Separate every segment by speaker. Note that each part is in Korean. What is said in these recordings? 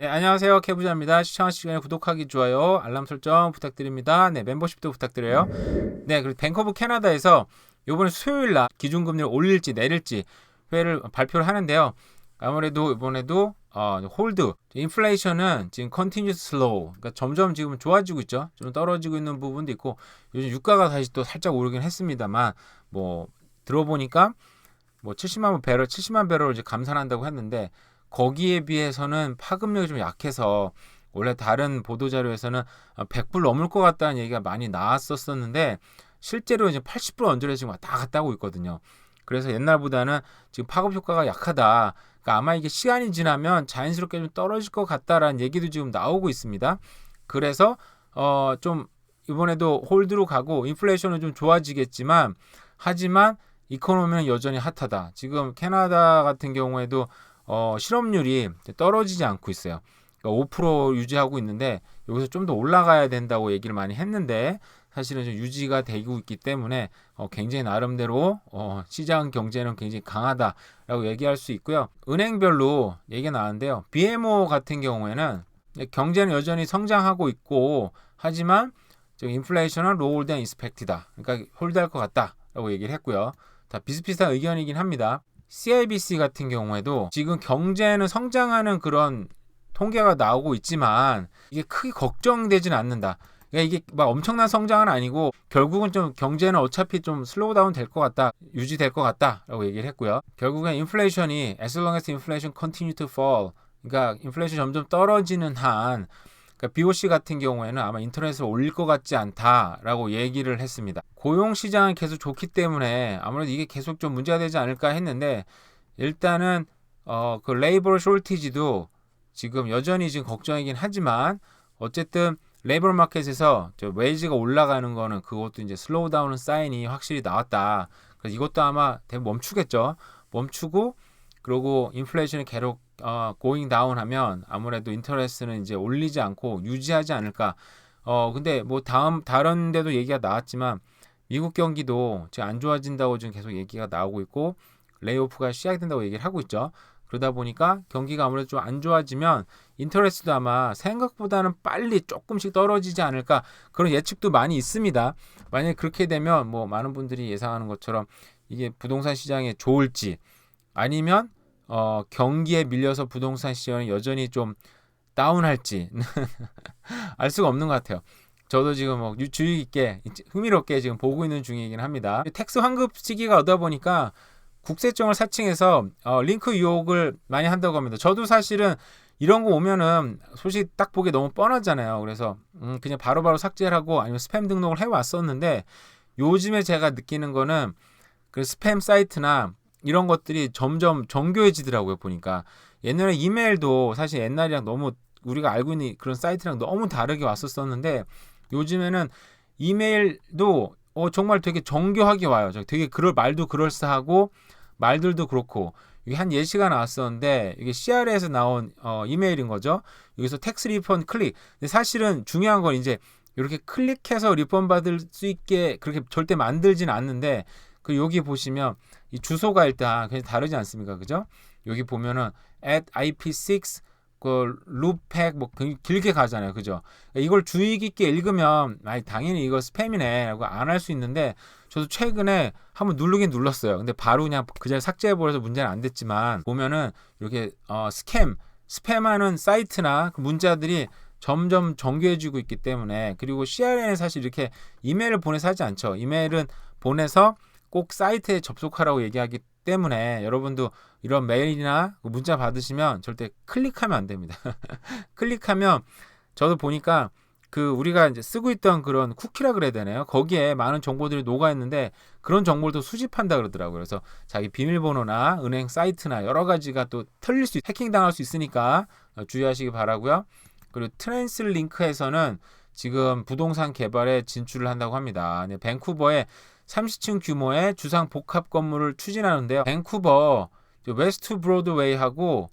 Speaker 1: 네, 안녕하세요. 캐부자입니다. 시청하시기 전에 구독하기, 좋아요, 알람 설정 부탁드립니다. 네, 멤버십도 부탁드려요. 네, 그리고 뱅커브 캐나다에서 이번에 수요일 날 기준금리를 올릴지 내릴지 회를 발표를 하는데요. 아무래도 이번에도 홀드, 인플레이션은 지금 컨티뉴스 슬로우, 그러니까 점점 지금 좋아지고 있죠. 좀 떨어지고 있는 부분도 있고 요즘 유가가 다시 또 살짝 오르긴 했습니다만 뭐 들어보니까 뭐 70만 배럴 이제 감산한다고 했는데 거기에 비해서는 파급력이 좀 약해서 원래 다른 보도 자료에서는 100불 넘을 것 같다는 얘기가 많이 나왔었는데 실제로 이제 80불 언저리에 지금 왔다 갔다 하고 있거든요. 그래서 옛날보다는 지금 파급 효과가 약하다. 그러니까 아마 이게 시간이 지나면 자연스럽게 좀 떨어질 것 같다라는 얘기도 지금 나오고 있습니다. 그래서 좀 이번에도 홀드로 가고 인플레이션은 좀 좋아지겠지만 하지만 이코노미는 여전히 핫하다. 지금 캐나다 같은 경우에도 실업률이 떨어지지 않고 있어요. 그러니까 5% 유지하고 있는데 여기서 좀 더 올라가야 된다고 얘기를 많이 했는데 사실은 좀 유지가 되고 있기 때문에 굉장히 나름대로 시장 경제는 굉장히 강하다라고 얘기할 수 있고요. 은행별로 얘기가 나왔는데요. BMO 같은 경우에는 경제는 여전히 성장하고 있고 하지만 인플레이션은 lower than expected다. 그러니까 홀드할 것 같다라고 얘기를 했고요. 다 비슷비슷한 의견이긴 합니다. CIBC 같은 경우에도 지금 경제는 성장하는 그런 통계가 나오고 있지만 이게 크게 걱정되지는 않는다. 그러니까 이게 막 엄청난 성장은 아니고 결국은 좀 경제는 어차피 좀 슬로우 다운 될 것 같다, 유지될 것 같다라고 얘기를 했고요. 결국엔 인플레이션이 as long as inflation continue to fall, 그러니까 인플레이션 점점 떨어지는 한 그러니까 BOC 같은 경우에는 아마 인터넷에 올릴 것 같지 않다라고 얘기를 했습니다. 고용 시장은 계속 좋기 때문에 아무래도 이게 계속 좀 문제가 되지 않을까 했는데 일단은 그 레이버 숄티지도 지금 여전히 지금 걱정이긴 하지만 어쨌든 레이버 마켓에서 저 웨이지가 올라가는 거는 그것도 이제 슬로우 다운 사인이 확실히 나왔다. 그래서 이것도 아마 대부분 멈추겠죠. 멈추고 그리고 인플레이션이 계속 고잉 다운 하면 아무래도 인터레스는 이제 올리지 않고 유지하지 않을까. 근데 뭐 다른 데도 얘기가 나왔지만 미국 경기도 지금 안 좋아진다고 지금 계속 얘기가 나오고 있고 레이오프가 시작된다고 얘기를 하고 있죠. 그러다 보니까 경기가 아무래도 좀 안 좋아지면 인터레스도 아마 생각보다는 빨리 조금씩 떨어지지 않을까 그런 예측도 많이 있습니다. 만약에 그렇게 되면 뭐 많은 분들이 예상하는 것처럼 이게 부동산 시장에 좋을지 아니면 경기에 밀려서 부동산 시장은 여전히 좀 다운할지 알 수가 없는 것 같아요. 저도 지금 뭐 주의 깊게 흥미롭게 지금 보고 있는 중이긴 합니다. 텍스 환급 시기가 오다 보니까 국세청을 사칭해서 링크 유혹을 많이 한다고 합니다. 저도 사실은 이런 거 오면은 소식 딱 보기 너무 뻔하잖아요. 그래서 그냥 바로바로 삭제를 하고 아니면 스팸 등록을 해왔었는데 요즘에 제가 느끼는 거는 그 스팸 사이트나 이런 것들이 점점 정교해지더라고요. 보니까 옛날에 이메일도 사실 옛날이랑 너무 우리가 알고 있는 그런 사이트랑 너무 다르게 왔었었는데 요즘에는 이메일도 정말 되게 정교하게 와요. 되게 그럴 말도 그럴싸하고 말들도 그렇고 이게 한 예시가 나왔었는데 이게 CR에서 나온 이메일인 거죠. 여기서 텍스 리펀 클릭. 근데 사실은 중요한 건 이제 이렇게 클릭해서 리펀 받을 수 있게 그렇게 절대 만들지는 않는데 그 여기 보시면 이 주소가 일단 그냥 다르지 않습니까? 그죠? 여기 보면은 at ip6 그 루팩 뭐 길게 가잖아요. 그죠? 이걸 주의 깊게 읽으면 당연히 이거 스팸이네라고 안 할 수 있는데 저도 최근에 한번 누르긴 눌렀어요. 근데 바로 그냥 그 자리에 삭제해 버려서 문제는 안 됐지만 보면은 이렇게 스팸하는 사이트나 그 문자들이 점점 정교해지고 있기 때문에 그리고 CRN은 사실 이렇게 이메일을 보내서 하지 않죠. 이메일은 보내서 꼭 사이트에 접속하라고 얘기하기 때문에 여러분도 이런 메일이나 문자 받으시면 절대 클릭하면 안 됩니다. 클릭하면 저도 보니까 그 우리가 이제 쓰고 있던 그런 쿠키라 그래야 되나요? 거기에 많은 정보들이 녹아 있는데 그런 정보를 수집한다 그러더라고요. 그래서 자기 비밀번호나 은행 사이트나 여러 가지가 또 해킹 당할 수 있으니까 주의하시기 바라고요. 그리고 트랜스링크에서는 지금 부동산 개발에 진출을 한다고 합니다. 네, 밴쿠버에 30층 규모의 주상 복합 건물을 추진하는데요. 밴쿠버 웨스트 브로드웨이하고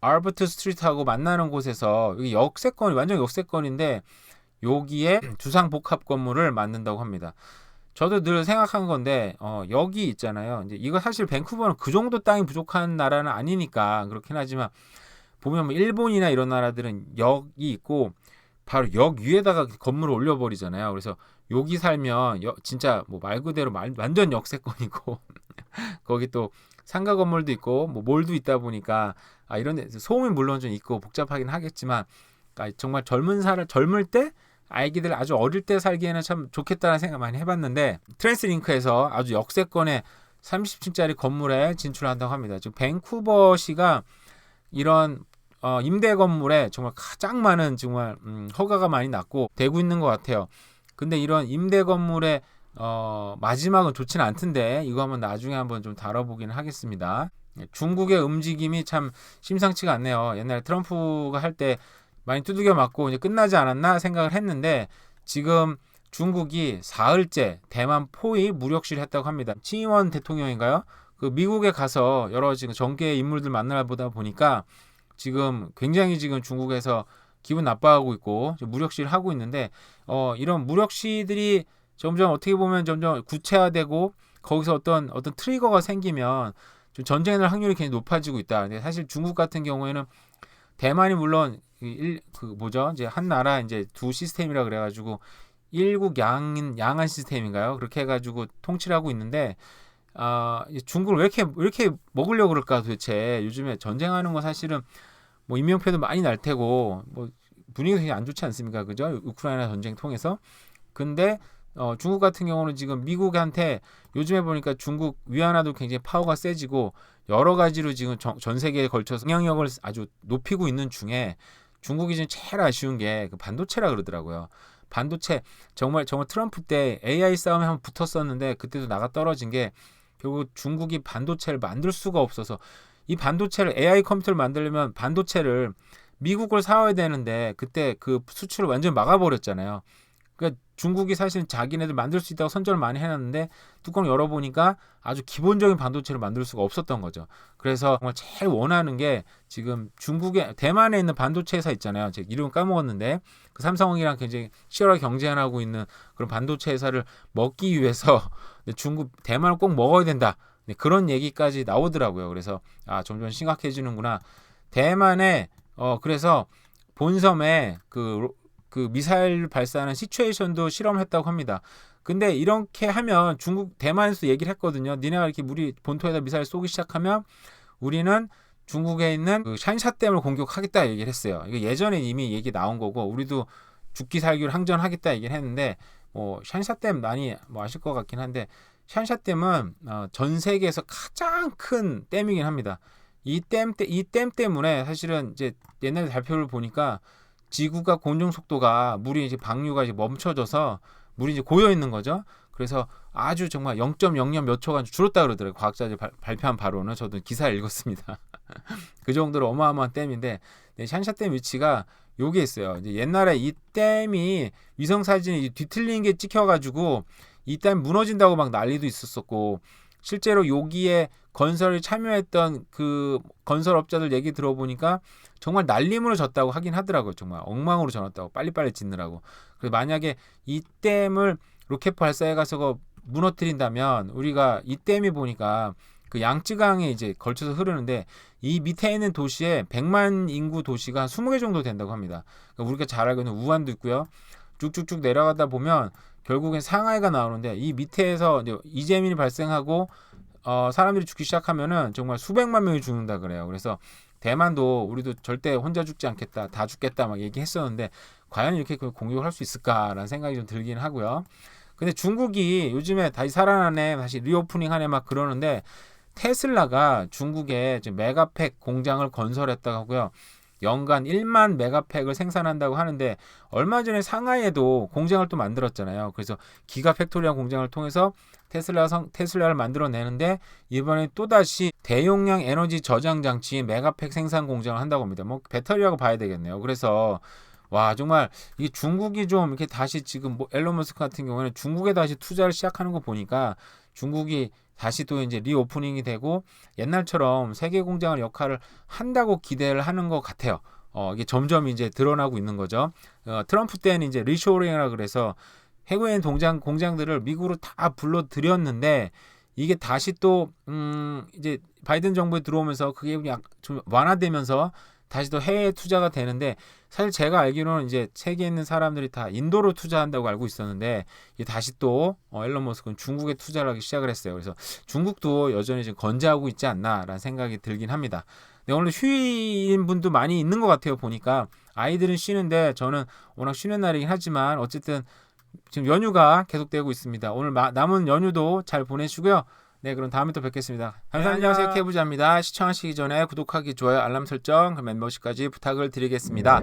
Speaker 1: 알버트 스트리트하고 만나는 곳에서 여기 완전 역세권인데 여기에 주상 복합 건물을 만든다고 합니다. 저도 늘 생각한 건데 여기 있잖아요. 이제 이거 사실 밴쿠버는 그 정도 땅이 부족한 나라는 아니니까 그렇긴 하지만 보면 뭐 일본이나 이런 나라들은 역이 있고 바로 역 위에다가 건물을 올려버리잖아요. 그래서 여기 살면 진짜 뭐 말 그대로 완전 역세권이고 거기 또 상가 건물도 있고 뭐 몰도 있다 보니까 이런 데 소음이 물론 좀 있고 복잡하긴 하겠지만 정말 젊을 때 아기들 아주 어릴 때 살기에는 참 좋겠다는 생각 많이 해봤는데 트랜스링크에서 아주 역세권의 30층짜리 건물에 진출한다고 합니다. 지금 밴쿠버시가 이런 임대 건물에 정말 가장 많은 정말 허가가 많이 났고 되고 있는 것 같아요. 근데 이런 임대 건물의 마지막은 좋지는 않던데 이거 한번 나중에 한번 좀 다뤄보기는 하겠습니다. 중국의 움직임이 참 심상치가 않네요. 옛날에 트럼프가 할 때 많이 두들겨 맞고 이제 끝나지 않았나 생각을 했는데 지금 중국이 사흘째 대만 포위 무력시를 했다고 합니다. 칭이원 대통령인가요? 그 미국에 가서 여러 지금 정계 인물들 만나 보다 보니까 지금 굉장히 지금 중국에서 기분 나빠하고 있고 무력시를 하고 있는데 이런 무력시들이 점점 어떻게 보면 점점 구체화되고 거기서 어떤 트리거가 생기면 좀 전쟁이 날 확률이 굉장히 높아지고 있다. 근데 사실 중국 같은 경우에는 대만이 물론 이제 한 나라 이제 두 시스템이라 그래가지고 일국 양한 시스템인가요? 그렇게 해가지고 통치를 하고 있는데 중국을 왜 이렇게 먹으려고 그럴까 도대체. 요즘에 전쟁하는 거 사실은 뭐 인명피해도 많이 날 테고 뭐 분위기가 되게 안 좋지 않습니까? 그죠? 우크라이나 전쟁 통해서. 근데 중국 같은 경우는 지금 미국한테 요즘에 보니까 중국 위안화도 굉장히 파워가 세지고 여러 가지로 지금 전 세계에 걸쳐서 영향력을 아주 높이고 있는 중에 중국이 지금 제일 아쉬운 게 그 반도체라 그러더라고요. 반도체 정말 트럼프 때 AI 싸움에 한번 붙었었는데 그때도 나가 떨어진 게 결국 중국이 반도체를 만들 수가 없어서 이 반도체를 AI 컴퓨터를 만들려면 반도체를 미국을 사와야 되는데 그때 그 수출을 완전히 막아버렸잖아요. 그러니까 중국이 사실 자기네들 만들 수 있다고 선전을 많이 해놨는데 뚜껑 열어보니까 아주 기본적인 반도체를 만들 수가 없었던 거죠. 그래서 정말 제일 원하는 게 지금 대만에 있는 반도체 회사 있잖아요. 제가 이름 까먹었는데 그 삼성이랑 굉장히 치열하게 경쟁하고 있는 그런 반도체 회사를 먹기 위해서 대만을 꼭 먹어야 된다. 그런 얘기까지 나오더라고요. 그래서 점점 심각해지는구나. 대만에 그래서 본섬에 그 미사일 발사하는 시츄에이션도 실험했다고 합니다. 근데 이렇게 하면 대만에서 얘기를 했거든요. 니네가 이렇게 우리 본토에다 미사일 쏘기 시작하면 우리는 중국에 있는 그 샨샤댐을 공격하겠다 얘기를 했어요. 이거 예전에 이미 얘기 나온 거고 우리도 죽기 살기로 항전하겠다 얘기를 했는데 샨샤댐 많이 아실 것 같긴 한데 샨샤댐은 전 세계에서 가장 큰 댐이긴 합니다. 이 댐 때문에 사실은 이제 옛날 발표를 보니까 지구가 공중 속도가 물이 이제 방류가 이제 멈춰져서 물이 이제 고여 있는 거죠. 그래서 아주 정말 0.00 몇 초간 줄었다 그러더라고요. 과학자들이 발표한 바로는 저도 기사를 읽었습니다. 그 정도로 어마어마한 댐인데 샨샤댐 위치가 여기에 있어요. 이제 옛날에 이 댐이 위성 사진이 뒤틀린 게 찍혀가지고 이 댐 무너진다고 막 난리도 있었었고 실제로 여기에 건설에 참여했던 그 건설업자들 얘기 들어보니까 정말 날림으로 졌다고 하긴 하더라고요. 정말 엉망으로 졌다고 빨리빨리 짓느라고. 그래서 만약에 이 댐을 로켓 발사해가서 무너뜨린다면 우리가 이 댐이 보니까 그 양쯔강에 이제 걸쳐서 흐르는데 이 밑에 있는 도시에 100만 인구 도시가 한 20개 정도 된다고 합니다. 그러니까 우리가 잘 알고 있는 우한도 있고요. 쭉쭉쭉 내려가다 보면 결국엔 상하이가 나오는데 이 밑에서 이제 이재민이 발생하고 사람들이 죽기 시작하면은 정말 수백만 명이 죽는다 그래요. 그래서 대만도 우리도 절대 혼자 죽지 않겠다, 다 죽겠다 막 얘기했었는데 과연 이렇게 공격을 할 수 있을까라는 생각이 좀 들긴 하고요. 근데 중국이 요즘에 다시 살아나네, 다시 리오프닝 하네 막 그러는데 테슬라가 중국에 지금 메가팩 공장을 건설했다고 하고요. 연간 1만 메가팩을 생산한다고 하는데 얼마 전에 상하이에도 공장을 또 만들었잖아요. 그래서 기가 팩토리한 공장을 통해서 테슬라를 만들어내는데 이번에 또다시 대용량 에너지 저장 장치 메가팩 생산 공장을 한다고 합니다. 뭐 배터리라고 봐야 되겠네요. 그래서 와 정말 이 중국이 좀 이렇게 다시 지금 뭐 앨런 머스크 같은 경우에는 중국에 다시 투자를 시작하는 거 보니까 중국이 다시 또 이제 리오프닝이 되고 옛날처럼 세계 공장을 역할을 한다고 기대를 하는 것 같아요. 이게 점점 이제 드러나고 있는 거죠. 트럼프 때는 이제 리쇼어링이라 그래서 해외에 있는 공장들을 미국으로 다 불러들였는데 이게 다시 또 이제 바이든 정부에 들어오면서 그게 좀 완화되면서 다시 또 해외 투자가 되는데, 사실 제가 알기로는 이제 세계에 있는 사람들이 다 인도로 투자한다고 알고 있었는데, 이게 다시 또 일론 머스크는 중국에 투자를 하기 시작을 했어요. 그래서 중국도 여전히 지금 건재하고 있지 않나라는 생각이 들긴 합니다. 네, 오늘 휴일인 분도 많이 있는 것 같아요. 보니까 아이들은 쉬는데 저는 워낙 쉬는 날이긴 하지만 어쨌든 지금 연휴가 계속되고 있습니다. 오늘 남은 연휴도 잘 보내시고요. 네, 그럼 다음에 또 뵙겠습니다. 감사합니다. 안녕하세요, K부자입니다. 시청하시기 전에 구독하기, 좋아요, 알람 설정, 멤버십까지 부탁을 드리겠습니다.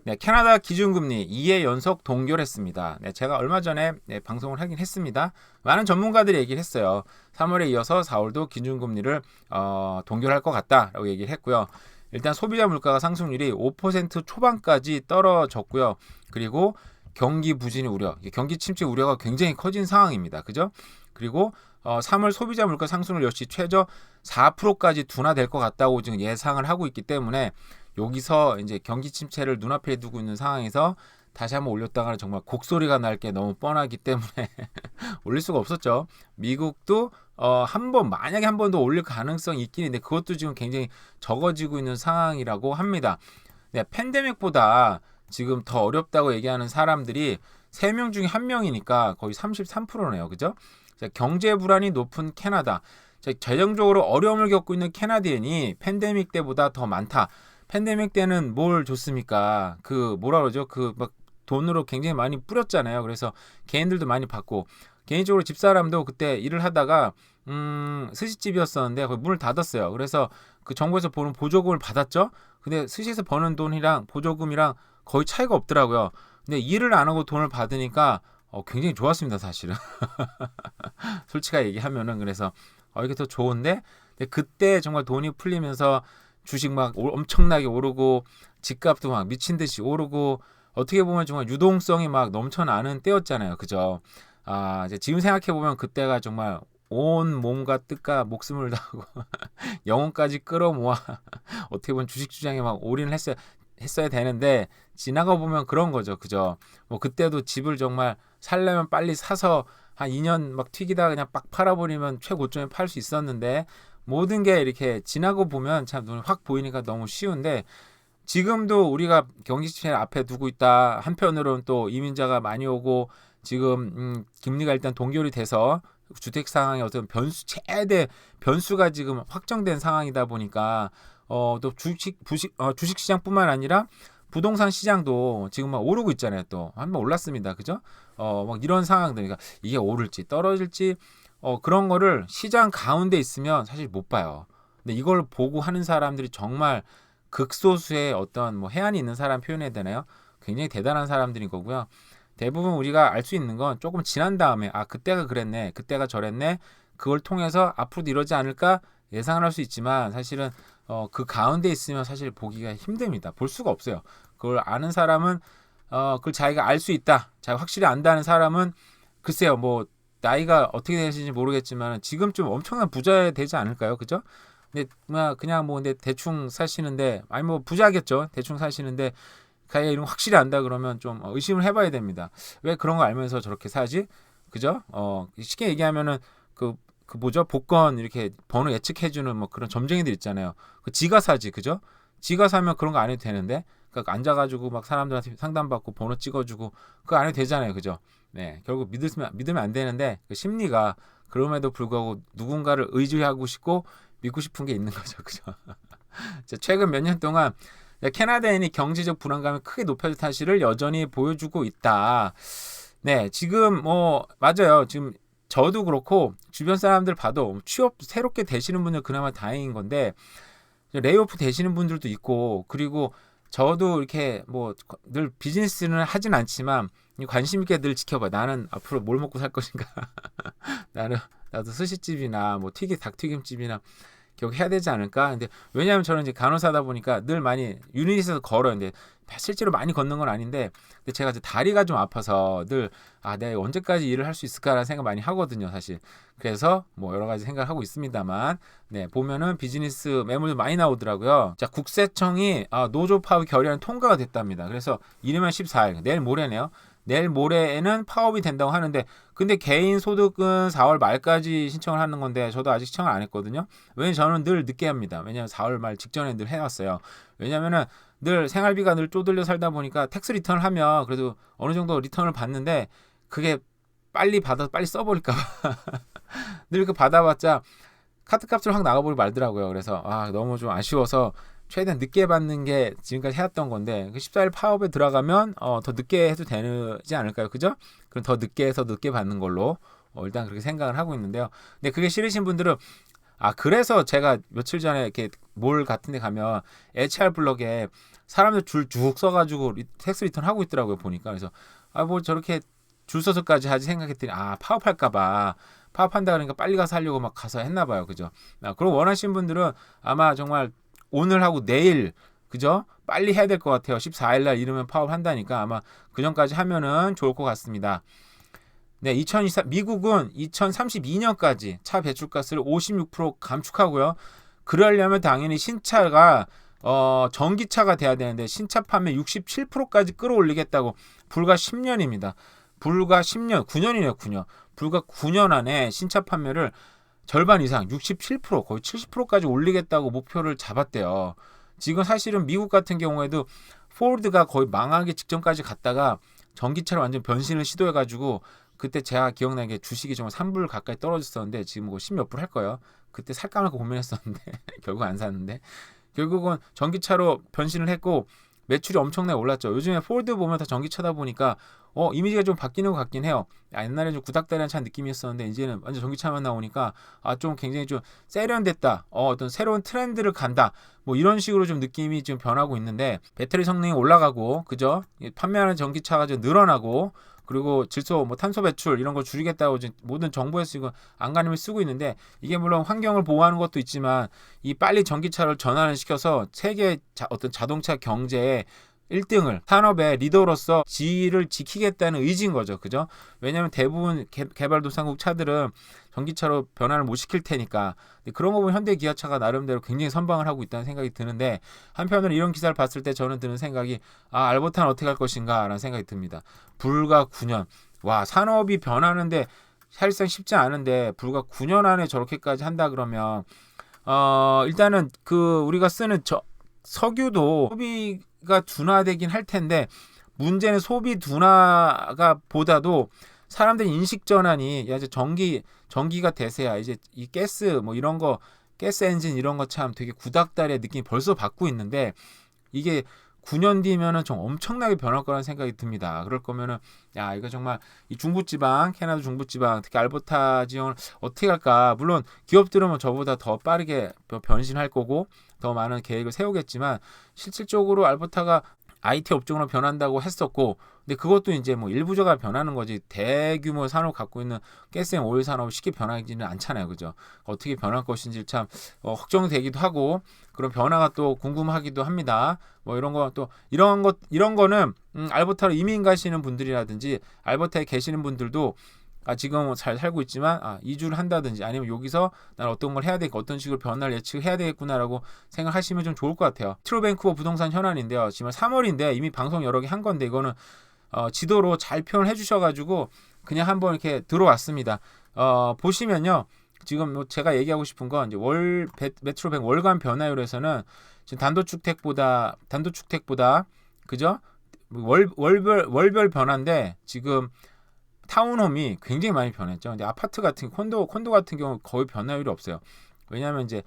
Speaker 1: 네, 캐나다 기준금리 2회 연속 동결했습니다. 네, 제가 얼마 전에 방송을 하긴 했습니다. 많은 전문가들이 얘기를 했어요. 3월에 이어서 4월도 기준금리를 동결할 것 같다라고 얘기를 했고요. 일단 소비자 물가가 상승률이 5% 초반까지 떨어졌고요. 그리고 경기 부진 우려, 경기 침체 우려가 굉장히 커진 상황입니다. 그죠? 그리고 3월 소비자 물가 상승률 역시 최저 4%까지 둔화될 것 같다고 지금 예상을 하고 있기 때문에 여기서 이제 경기 침체를 눈앞에 두고 있는 상황에서 다시 한번 올렸다가는 정말 곡소리가 날 게 너무 뻔하기 때문에 올릴 수가 없었죠. 미국도 만약에 한 번 더 올릴 가능성이 있긴 한데 그것도 지금 굉장히 적어지고 있는 상황이라고 합니다. 네, 팬데믹보다 지금 더 어렵다고 얘기하는 사람들이 3명 중에 1명이니까 거의 33%네요. 그죠? 경제 불안이 높은 캐나다, 재정적으로 어려움을 겪고 있는 캐나디언이 팬데믹 때보다 더 많다. 팬데믹 때는 뭘 줬습니까? 뭐라 그러죠? 막 돈으로 굉장히 많이 뿌렸잖아요. 그래서 개인들도 많이 받고, 개인적으로 집사람도 그때 일을 하다가 스시집이었었는데 거기 문을 닫았어요. 그래서 그 정부에서 보는 보조금을 받았죠. 근데 스시에서 버는 돈이랑 보조금이랑 거의 차이가 없더라고요. 근데 일을 안 하고 돈을 받으니까 굉장히 좋았습니다, 사실은. 솔직하게 얘기하면은. 그래서 이게 더 좋은데, 근데 그때 정말 돈이 풀리면서 주식 막 엄청나게 오르고 집값도 막 미친 듯이 오르고, 어떻게 보면 정말 유동성이 막 넘쳐나는 때였잖아요. 그죠? 이제 지금 생각해 보면 그때가 정말 온 몸과 뜻과 목숨을 다하고 영혼까지 끌어모아 어떻게 보면 주식 시장에 막 올인을 했어야 되는데, 지나가 보면 그런 거죠. 그죠? 뭐 그때도 집을 정말 살려면 빨리 사서 한 2년 막 튀기다가 그냥 빡 팔아버리면 최고점에 팔 수 있었는데, 모든 게 이렇게 지나고 보면 참 눈에 확 보이니까 너무 쉬운데, 지금도 우리가 경기침체 앞에 두고 있다. 한편으로는 또 이민자가 많이 오고, 지금 금리가 일단 동결이 돼서 주택 상황의 어떤 최대 변수가 지금 확정된 상황이다 보니까 또 주식 시장뿐만 아니라 부동산 시장도 지금 막 오르고 있잖아요. 또 한번 올랐습니다. 그죠? 막 이런 상황들, 그러니까 이게 오를지 떨어질지 그런 거를 시장 가운데 있으면 사실 못 봐요. 근데 이걸 보고 하는 사람들이 정말 극소수의 어떤 뭐 해안이 있는 사람 표현해야 되나요? 굉장히 대단한 사람들인 거고요. 대부분 우리가 알 수 있는 건 조금 지난 다음에 그때가 그랬네, 그때가 저랬네, 그걸 통해서 앞으로도 이러지 않을까 예상을 할 수 있지만, 사실은 그 가운데 있으면 사실 보기가 힘듭니다. 볼 수가 없어요. 그걸 아는 사람은 그걸 자기가 알 수 있다, 자기가 확실히 안다는 사람은 글쎄요, 뭐 나이가 어떻게 되시는지 모르겠지만 지금쯤 엄청난 부자 되지 않을까요? 그죠? 근데 그냥 뭐 근데 대충 사시는데, 아니 뭐 부자겠죠. 대충 사시는데 가야 이런 거 확실히 안다 그러면 좀 의심을 해봐야 됩니다. 왜 그런 거 알면서 저렇게 사지? 그죠? 쉽게 얘기하면은 그 뭐죠? 복권 이렇게 번호 예측해주는 뭐 그런 점쟁이들 있잖아요. 지가 사지, 그죠? 지가 사면 그런 거 안 해도 되는데, 그러니까 앉아가지고 막 사람들한테 상담받고 번호 찍어주고 그거 안 해도 되잖아요, 그죠? 네, 결국 믿으면 안 되는데 그 심리가 그럼에도 불구하고 누군가를 의지하고 싶고 믿고 싶은 게 있는 거죠, 그죠? 최근 몇 년 동안 캐나다인이 경제적 불안감이 크게 높아진 사실을 여전히 보여주고 있다. 네, 지금 뭐 맞아요. 지금 저도 그렇고 주변 사람들 봐도 취업 새롭게 되시는 분들 그나마 다행인 건데, 레이오프 되시는 분들도 있고, 그리고 저도 이렇게 뭐 늘 비즈니스는 하진 않지만 관심 있게 늘 지켜봐. 나는 앞으로 뭘 먹고 살 것인가. 나도 스시집이나 뭐 닭튀김집이나 결국 해야 되지 않을까? 근데 왜냐하면 저는 이제 간호사다 보니까 늘 많이 유닛에서 걸어요. 근데 실제로 많이 걷는 건 아닌데, 근데 제가 이제 다리가 좀 아파서 늘 내가 언제까지 일을 할 수 있을까라는 생각 많이 하거든요, 사실. 그래서 뭐 여러 가지 생각을 하고 있습니다만, 네, 보면은 비즈니스 매물도 많이 나오더라고요. 자, 국세청이 노조 파업 결의안 통과가 됐답니다. 그래서 이르면 14일, 내일 모레네요. 내일 모레에는 파업이 된다고 하는데, 근데 개인 소득은 4월 말까지 신청을 하는 건데 저도 아직 신청을 안 했거든요. 왜냐면 저는 늘 늦게 합니다. 왜냐면 4월 말 직전에 늘 해왔어요. 왜냐면은 늘 생활비가 늘 쪼들려 살다 보니까 텍스 리턴을 하면 그래도 어느 정도 리턴을 받는데, 그게 빨리 받아서 빨리 써버릴까 봐 늘 그 받아봤자 카드 값을 확 나가버리고 말더라고요. 그래서 너무 좀 아쉬워서 최대한 늦게 받는 게 지금까지 해왔던 건데, 그 14일 파업에 들어가면 더 늦게 해도 되지 않을까요? 그죠? 그럼 더 늦게 해서 늦게 받는 걸로 일단 그렇게 생각을 하고 있는데요. 근데 그게 싫으신 분들은, 그래서 제가 며칠 전에 이렇게 몰 같은 데 가면 HR 블럭에 사람들 줄 쭉 써가지고 텍스 리턴 하고 있더라고요, 보니까. 그래서 뭐 저렇게 줄 서서까지 하지 생각했더니 파업할까봐, 파업한다 그러니까 빨리 가서 하려고 막 가서 했나봐요. 그죠? 그럼 원하시는 분들은 아마 정말 오늘 하고 내일, 그죠? 빨리 해야 될 것 같아요. 14일 날 이르면 파업한다니까 아마 그 전까지 하면은 좋을 것 같습니다. 네, 미국은 2032년까지 차 배출가스를 56% 감축하고요. 그러려면 당연히 신차가 전기차가 돼야 되는데, 신차 판매 67%까지 끌어올리겠다고. 불과 10년입니다. 불과 10년, 9년이네요, 9년. 불과 9년 안에 신차 판매를 절반 이상 67%, 거의 70%까지 올리겠다고 목표를 잡았대요. 지금 사실은 미국 같은 경우에도 포드가 거의 망하기 직전까지 갔다가 전기차로 완전 변신을 시도해가지고, 그때 제가 기억나게 주식이 정말 3불 가까이 떨어졌었는데 지금 뭐 10몇 불 할 거예요. 그때 살까 말까 고민했었는데 결국 안 샀는데, 결국은 전기차로 변신을 했고 매출이 엄청나게 올랐죠. 요즘에 포드 보면 다 전기차다 보니까 이미지가 좀 바뀌는 것 같긴 해요. 옛날에 좀 구닥다리한 차 느낌이었었는데 이제는 완전 전기차만 나오니까 좀 굉장히 좀 세련됐다, 어떤 새로운 트렌드를 간다, 뭐 이런 식으로 좀 느낌이 좀 변하고 있는데, 배터리 성능이 올라가고, 그죠? 판매하는 전기차가 좀 늘어나고, 그리고 질소, 뭐 탄소 배출 이런 걸 줄이겠다고 모든 정부에서 지금 안간힘을 쓰고 있는데, 이게 물론 환경을 보호하는 것도 있지만 이 빨리 전기차를 전환을 시켜서 세계 어떤 자동차 경제에 1등을, 산업의 리더로서 지위를 지키겠다는 의지인 거죠. 그죠? 왜냐하면 대부분 개발도상국 차들은 전기차로 변환을 못 시킬 테니까. 그런 거 보면 현대 기아차가 나름대로 굉장히 선방을 하고 있다는 생각이 드는데, 한편으로 이런 기사를 봤을 때 저는 드는 생각이, 알보타는 어떻게 할 것인가 라는 생각이 듭니다. 불과 9년. 산업이 변하는데 사실상 쉽지 않은데 불과 9년 안에 저렇게까지 한다 그러면, 일단은 우리가 쓰는 석유도 소비가 둔화되긴 할 텐데, 문제는 소비 둔화가 보다도 사람들의 인식 전환이, 이제 전기가 대세야, 이제 이 가스 뭐 이런 거, 가스 엔진 이런 거 참 되게 구닥다리의 느낌이 벌써 받고 있는데, 이게 9년 뒤면은 좀 엄청나게 변할 거라는 생각이 듭니다. 그럴 거면은 이거 정말 이 중부지방, 캐나다 중부지방, 특히 알버타 지역을 어떻게 할까? 물론 기업들은 뭐 저보다 더 빠르게 변신할 거고 더 많은 계획을 세우겠지만, 실질적으로 알버타가 IT 업종으로 변한다고 했었고, 근데 그것도 이제 뭐 일부적으로 변하는 거지, 대규모 산업 갖고 있는 가스앤 오일 산업이 쉽게 변하지는 않잖아요. 그죠? 어떻게 변할 것인지 참 걱정되기도 하고, 그런 변화가 또 궁금하기도 합니다. 뭐 이런 거는 알버타로 이민 가시는 분들이라든지 알버타에 계시는 분들도 지금 잘 살고 있지만 이주를 한다든지, 아니면 여기서 난 어떤 걸 해야 되겠고 어떤 식으로 변화를 예측을 해야 되겠구나라고 생각하시면 좀 좋을 것 같아요. 트루밴쿠버 부동산 현안인데요. 지금 3월인데 이미 방송 여러 개 한 건데, 이거는 지도로 잘 표현해 주셔가지고 그냥 한번 이렇게 들어왔습니다. 보시면요, 지금 뭐 제가 얘기하고 싶은 건, 이제 메트로뱅 월간 변화율에서는 지금 단독주택보다 그죠? 월별 변화인데, 지금 타운홈이 굉장히 많이 변했죠. 근데 아파트 콘도 같은 경우 거의 변화율이 없어요. 왜냐하면 이제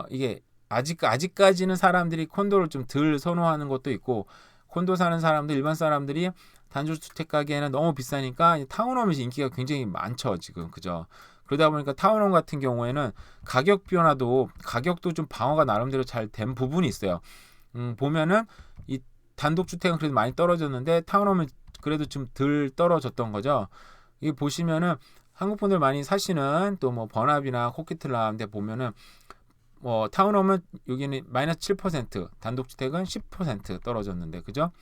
Speaker 1: 이게 아직까지는 사람들이 콘도를 좀 덜 선호하는 것도 있고, 콘도 사는 사람들, 일반 사람들이 단독주택 가기에는 너무 비싸니까 타운홈이 인기가 굉장히 많죠, 지금. 그죠? 그러다 보니까 타운홈 같은 경우에는 가격도 좀 방어가 나름대로 잘 된 부분이 있어요. 보면은 이 단독주택은 그래도 많이 떨어졌는데 타운홈은 그래도 좀 덜 떨어졌던 거죠. 이 보시면은 한국 분들 많이 사시는 또 뭐 번합이나 코키틀라인데 보면은 뭐 타운홈은 여기는 마이너스 7%, 단독주택은 10% 떨어졌는데, 그죠?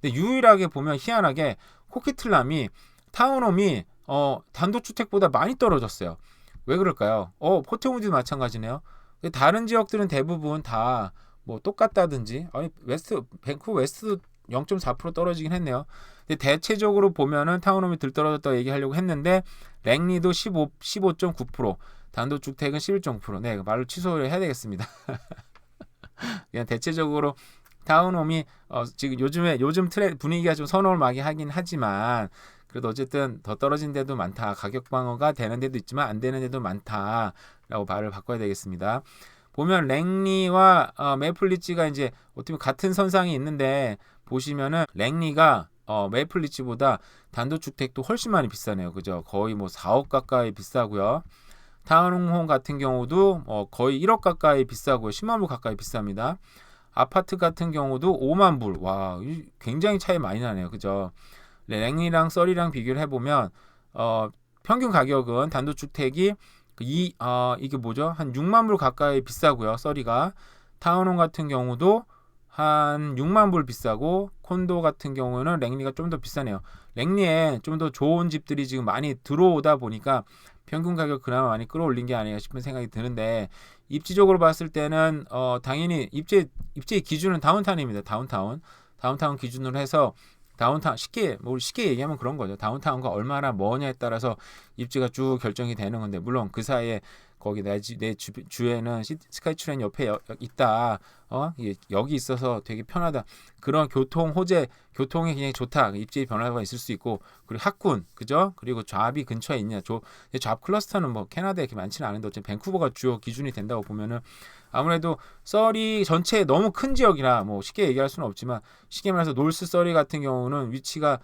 Speaker 1: 근데 유일하게 보면 희한하게 코키틀람이, 타운홈이 단독주택보다 많이 떨어졌어요. 왜 그럴까요? 포트무디도 마찬가지네요. 다른 지역들은 대부분 다 뭐 똑같다든지, 밴쿠버 웨스트도 0.4% 떨어지긴 했네요. 근데 대체적으로 보면은 타운홈이 들떨어졌다고 얘기하려고 했는데 랭리도 15.9%, 단독주택은 11.9%. 네, 말로 취소를 해야 되겠습니다. 그냥 대체적으로 타운홈이 지금 요즘 트렌드 분위기가 좀 선호를 많이 하긴 하지만 그래도 어쨌든 더 떨어진 데도 많다. 가격 방어가 되는 데도 있지만 안 되는 데도 많다라고 말을 바꿔야 되겠습니다. 보면 랭리와 메이플리츠가 이제 어떻게 보면 같은 선상이 있는데 보시면은 랭리가 메이플리츠보다 단독주택도 훨씬 많이 비싸네요. 그죠? 거의 뭐 4억 가까이 비싸고요. 타운홈 같은 경우도 거의 1억 가까이 비싸고요. 10만 불 가까이 비쌉니다. 아파트 같은 경우도 5만 불. 와, 굉장히 차이 많이 나네요. 그죠? 랭리랑 썰이랑 비교를 해보면 평균 가격은 단독주택이 이게 뭐죠? 한 6만 불 가까이 비싸고요. 썰이가 타운홈 같은 경우도 한 6만 불 비싸고 콘도 같은 경우는 랭리가 좀 더 비싸네요. 랭리에 좀 더 좋은 집들이 지금 많이 들어오다 보니까 평균 가격 그나마 많이 끌어올린 게 아닌가 싶은 생각이 드는데 입지적으로 봤을 때는 당연히 입지 기준은 다운타운입니다. 다운타운 기준으로 해서 다운타운 쉽게 얘기하면 그런 거죠. 다운타운과 얼마나 머냐에 따라서 입지가 쭉 결정이 되는 건데 물론 그 사이에 거기 내 주에는 스카이트레인 옆에 있다. 여기 있어서 되게 편하다. 그런 교통이 굉장히 좋다. 입지 변화가 있을 수 있고 그리고 학군, 그죠? 그리고 잡이 근처에 있냐. 잡 클러스터는 뭐 캐나다에 이렇게 많지는 않은데 어쨌든 밴쿠버가 주요 기준이 된다고 보면은 아무래도 서리 전체 너무 큰 지역이라 뭐 쉽게 얘기할 수는 없지만 쉽게 말해서 놀스 서리 같은 경우는 위치가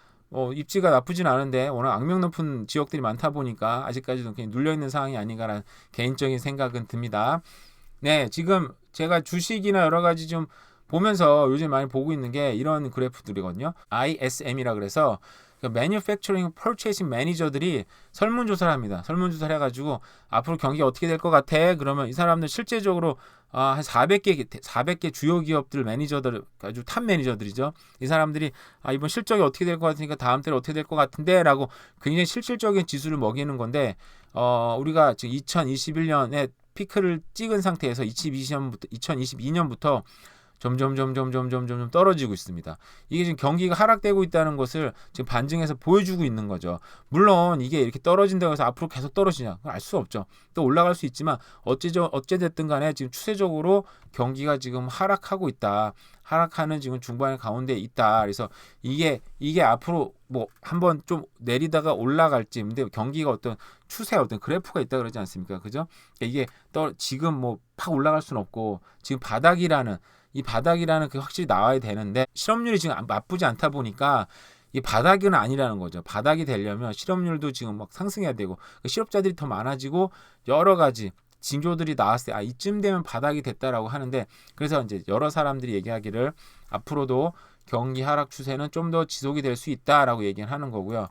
Speaker 1: 입지가 나쁘진 않은데 워낙 악명 높은 지역들이 많다 보니까 아직까지도 그냥 눌려있는 상황이 아닌가라는 개인적인 생각은 듭니다. 네, 지금 제가 주식이나 여러 가지 좀 보면서 요즘 많이 보고 있는 게 이런 그래프들이거든요. ISM이라 그래서 Manufacturing Purchasing Manager들이 설문조사를 합니다. 설문조사를 해가지고 앞으로 경기가 어떻게 될 것 같아? 그러면 이 사람들 실제적으로 한 400개 주요 기업들 매니저들, 아주 탑 매니저들이죠. 이 사람들이 이번 실적이 어떻게 될 것 같으니까 다음 달에 어떻게 될 것 같은데? 라고 굉장히 실질적인 지수를 먹이는 건데 우리가 지금 2021년에 피크를 찍은 상태에서 2022년부터 점점 떨어지고 있습니다. 이게 지금 경기가 하락되고 있다는 것을 지금 반증해서 보여주고 있는 거죠. 물론 이게 이렇게 떨어진다고 해서 앞으로 계속 떨어지냐? 알 수 없죠. 또 올라갈 수 있지만 어찌됐든 간에 지금 추세적으로 경기가 지금 하락하고 있다. 하락하는 지금 중반의 가운데 있다. 그래서 이게 앞으로 뭐 한번 좀 내리다가 올라갈지, 근데 경기가 어떤 그래프가 있다 그러지 않습니까? 그죠? 이게 지금 뭐 팍 올라갈 수는 없고 지금 바닥이라는 그 확실히 나와야 되는데 실업률이 지금 나쁘지 않다 보니까 이 바닥은 아니라는 거죠. 바닥이 되려면 실업률도 지금 막 상승해야 되고 실업자들이 더 많아지고 여러 가지 징조들이 나왔을 때 이쯤 되면 바닥이 됐다라고 하는데 그래서 이제 여러 사람들이 얘기하기를 앞으로도 경기 하락 추세는 좀 더 지속이 될 수 있다라고 얘기를 하는 거고요.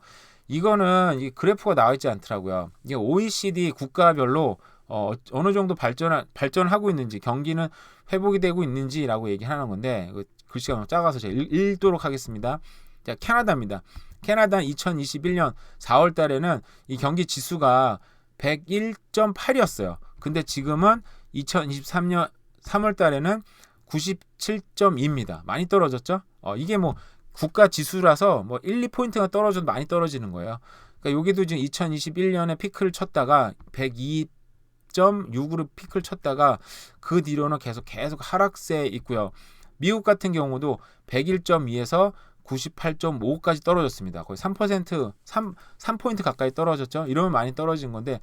Speaker 1: 이거는 이 그래프가 나와 있지 않더라고요. 이게 OECD 국가별로 어느 정도 발전하고 있는지 경기는 회복이 되고 있는지라고 얘기하는 건데 글씨가 너무 작아서 제가 읽도록 하겠습니다. 자, 캐나다입니다. 캐나다 2021년 4월 달에는 이 경기 지수가 101.8이었어요. 근데 지금은 2023년 3월 달에는 97.2입니다. 많이 떨어졌죠? 이게 뭐 국가 지수라서 뭐 1, 2포인트가 떨어져도 많이 떨어지는 거예요. 그러니까 여기도 지금 2021년에 피크를 쳤다가 102.6으로 피크를 쳤다가 그 뒤로는 계속 하락세에 있고요. 미국 같은 경우도 101.2에서 98.5까지 떨어졌습니다. 거의 3포인트 가까이 떨어졌죠. 이러면 많이 떨어진 건데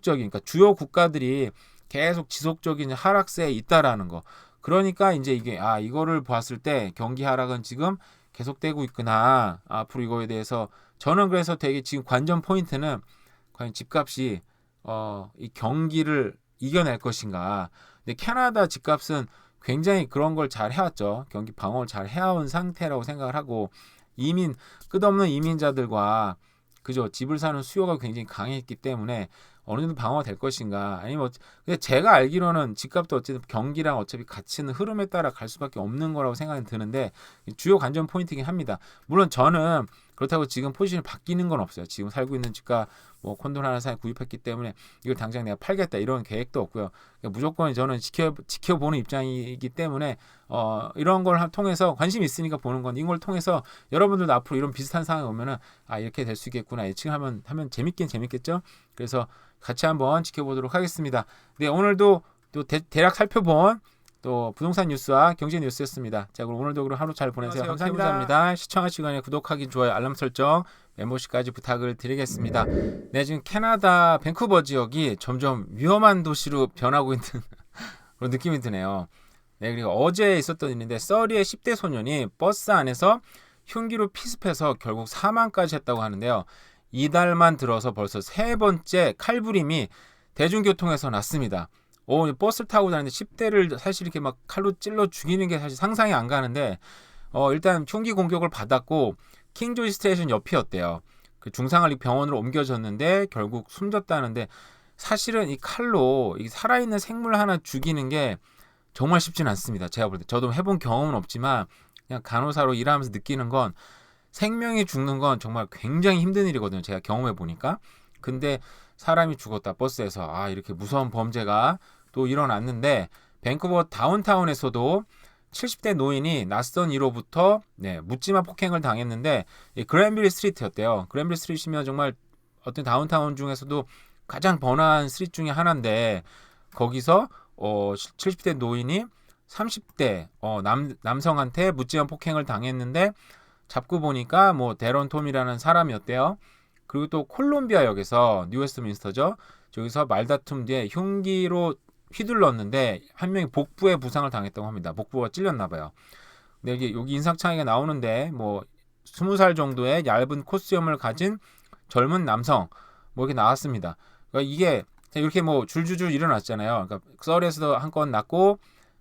Speaker 1: 그러니까 주요 국가들이 계속 지속적인 하락세에 있다라는 거. 그러니까 이제 이거를 봤을 때 경기 하락은 지금 계속되고 있구나. 앞으로 이거에 대해서 저는 그래서 되게 지금 관전 포인트는 과연 집값이 이 경기를 이겨낼 것인가. 근데 캐나다 집값은 굉장히 그런 걸 잘 해왔죠. 경기 방어를 잘 해온 상태라고 생각을 하고 끝없는 이민자들과 그죠 집을 사는 수요가 굉장히 강했기 때문에 어느 정도 방어가 될 것인가. 아니면 근데 제가 알기로는 집값도 어쨌든 경기랑 어차피 갇히는 흐름에 따라 갈 수밖에 없는 거라고 생각이 드는데 주요 관전 포인트이긴 합니다. 물론 저는 그렇다고 지금 포지션이 바뀌는 건 없어요. 지금 살고 있는 집과 뭐 콘도를 하나 구입했기 때문에 이걸 당장 내가 팔겠다 이런 계획도 없고요. 그러니까 무조건 저는 지켜보는 입장이기 때문에 이런 걸 통해서 관심이 있으니까 보는 건 이걸 통해서 여러분들도 앞으로 이런 비슷한 상황이 오면은 이렇게 될 수 있겠구나 예측하면 재밌긴 재밌겠죠. 그래서 같이 한번 지켜보도록 하겠습니다. 네, 오늘도 또 대략 살펴본 또 부동산 뉴스와 경제 뉴스였습니다. 자, 그럼 오늘도 그럼 하루 잘 보내세요. 감사합니다. 시청하시기 전에 구독하기, 좋아요, 알람 설정, 멤버십까지 부탁을 드리겠습니다. 네, 지금 캐나다 밴쿠버 지역이 점점 위험한 도시로 변하고 있는 그런 느낌이 드네요. 네, 그리고 어제 있었던 일인데 서리의 10대 소년이 버스 안에서 흉기로 피습해서 결국 사망까지 했다고 하는데요. 이달만 들어서 벌써 3번째 칼부림이 대중교통에서 났습니다. 버스를 타고 다니는데 10대를 사실 이렇게 막 칼로 찔러 죽이는 게 사실 상상이 안 가는데 일단 흉기 공격을 받았고 킹조지 스테이션 옆이었대요. 그 중상을 병원으로 옮겨졌는데 결국 숨졌다는데 사실은 이 칼로 이 살아있는 생물 하나 죽이는 게 정말 쉽지는 않습니다. 제가 볼 때 저도 해본 경험은 없지만 그냥 간호사로 일하면서 느끼는 건 생명이 죽는 건 정말 굉장히 힘든 일이거든요. 제가 경험해 보니까. 근데 사람이 죽었다 버스에서 이렇게 무서운 범죄가 또 일어났는데 밴쿠버 다운타운에서도 70대 노인이 낯선 이로부터 묻지마 폭행을 당했는데 그랜빌리 스트리트였대요. 그랜빌리 스트리트면 정말 어떤 다운타운 중에서도 가장 번화한 스트리트 중에 하나인데 거기서 70대 노인이 30대 남성한테 묻지마 폭행을 당했는데 잡고 보니까 뭐 데런 톰이라는 사람이었대요. 그리고 또 콜롬비아역에서 뉴웨스트민스터죠. 저기서 말다툼 뒤에 흉기로 휘둘렀는데 한 명이 복부에 부상을 당했다고 합니다. 복부가 찔렸나 봐요. 근데 여기 인상창에가 나오는데 뭐 20살 정도의 얇은 콧수염을 가진 젊은 남성 뭐 이렇게 나왔습니다. 그러니까 이게 이렇게 뭐 줄줄줄 일어났잖아요. 그러니까 서울에서도 한 건 났고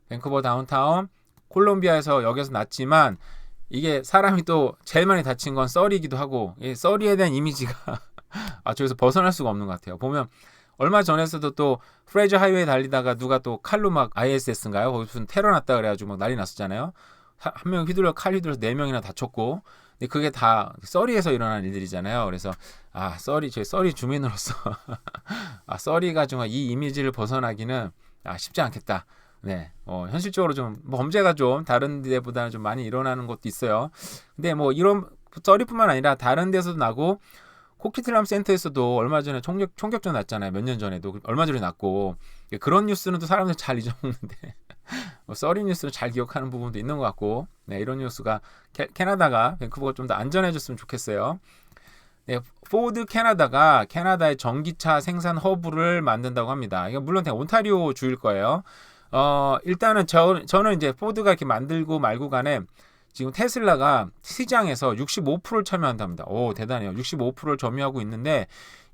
Speaker 1: 밴쿠버 다운타운, 콜롬비아에서 역에서 났지만 이게 사람이 또 제일 많이 다친 건 서리이기도 하고 서리에 대한 이미지가 저기서 벗어날 수가 없는 것 같아요. 보면 얼마 전에서도 또 프레이저 하이웨이 달리다가 누가 또 칼로 막 ISS인가요? 거기서 무슨 테러 났다 그래가지고 막 난리 났었잖아요. 한 명 칼 휘둘러서 4명이나 다쳤고 근데 그게 다 서리에서 일어난 일들이잖아요. 그래서 저희 서리 주민으로서 서리가 정말 이 이미지를 벗어나기는 쉽지 않겠다. 네, 현실적으로 좀 범죄가 좀 다른 데보다는 좀 많이 일어나는 것도 있어요. 근데 뭐 이런 서리뿐만 아니라 다른 데서도 나고 코키틀람 센터에서도 얼마 전에 총격전 났잖아요. 몇 년 전에도 얼마 전에 났고 그런 뉴스는 또 사람들 잘 잊어먹는데 서리 뉴스를 잘 기억하는 부분도 있는 것 같고 이런 뉴스가 캐나다가 밴쿠버가 좀 더 안전해졌으면 좋겠어요. 네, 포드 캐나다가 캐나다의 전기차 생산 허브를 만든다고 합니다. 이거 물론 온타리오 주일 거예요. 일단은 저는 이제 포드가 이렇게 만들고 말고 간에 지금 테슬라가 시장에서 65%를 참여한답니다. 대단해요. 65%를 점유하고 있는데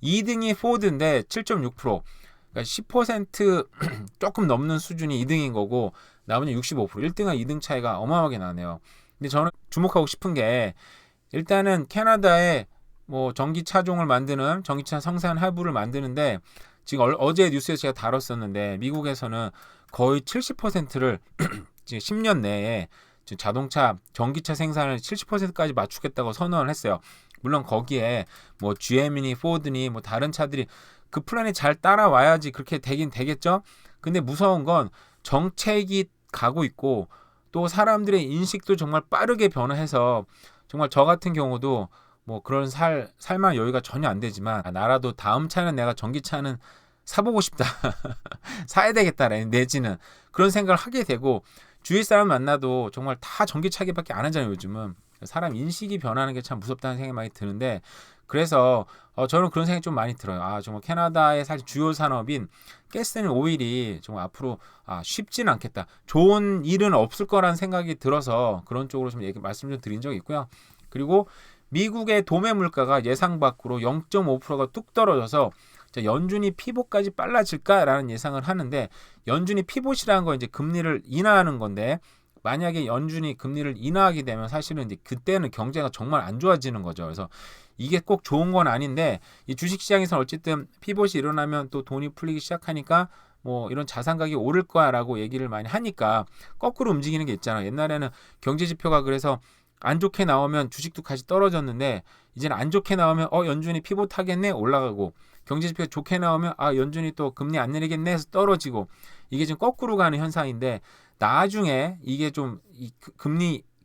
Speaker 1: 2등이 포드인데 7.6%. 그러니까 10% 조금 넘는 수준이 2등인 거고 나머지 65%. 1등과 2등 차이가 어마어마하게 나네요. 근데 저는 주목하고 싶은 게 일단은 캐나다에 뭐 전기차종을 만드는 전기차 생산 하부를 만드는데 지금 어제 뉴스에서 제가 다뤘었는데 미국에서는 거의 70%를 지금 10년 내에 지금 전기차 생산을 70%까지 맞추겠다고 선언을 했어요. 물론 거기에 뭐 GM이니 포드니 뭐 다른 차들이 그 플랜이 잘 따라와야지 그렇게 되긴 되겠죠. 근데 무서운 건 정책이 가고 있고 또 사람들의 인식도 정말 빠르게 변화해서 정말 저 같은 경우도 뭐 그런 살만한 여유가 전혀 안 되지만 나라도 다음 차는 내가 전기차는 사보고 싶다. 사야 되겠다 내지는 그런 생각을 하게 되고 주위 사람 만나도 정말 다 전기차기밖에 안 하잖아요. 요즘은 사람 인식이 변하는 게 참 무섭다는 생각이 많이 드는데 그래서 저는 그런 생각이 좀 많이 들어요. 정말 캐나다의 사실 주요 산업인 가스는 오일이 정말 앞으로 쉽지는 않겠다. 좋은 일은 없을 거라는 생각이 들어서 그런 쪽으로 좀 말씀 좀 드린 적이 있고요. 그리고 미국의 도매 물가가 예상 밖으로 0.5%가 뚝 떨어져서 연준이 피봇까지 빨라질까라는 예상을 하는데 연준이 피봇이라는 건 이제 금리를 인하하는 건데 만약에 연준이 금리를 인하하게 되면 사실은 이제 그때는 경제가 정말 안 좋아지는 거죠. 그래서 이게 꼭 좋은 건 아닌데 이 주식시장에서는 어쨌든 피봇이 일어나면 또 돈이 풀리기 시작하니까 뭐 이런 자산 가격이 오를 거야라고 얘기를 많이 하니까 거꾸로 움직이는 게 있잖아요. 옛날에는 경제 지표가 그래서 안 좋게 나오면 주식도 같이 떨어졌는데 이제는 안 좋게 나오면 연준이 피봇 하겠네 올라가고 경제 지표가 좋게 나오면 연준이 또 금리 안 내리겠네 해서 떨어지고 이게 지금 거꾸로 가는 현상인데 나중에 이게 좀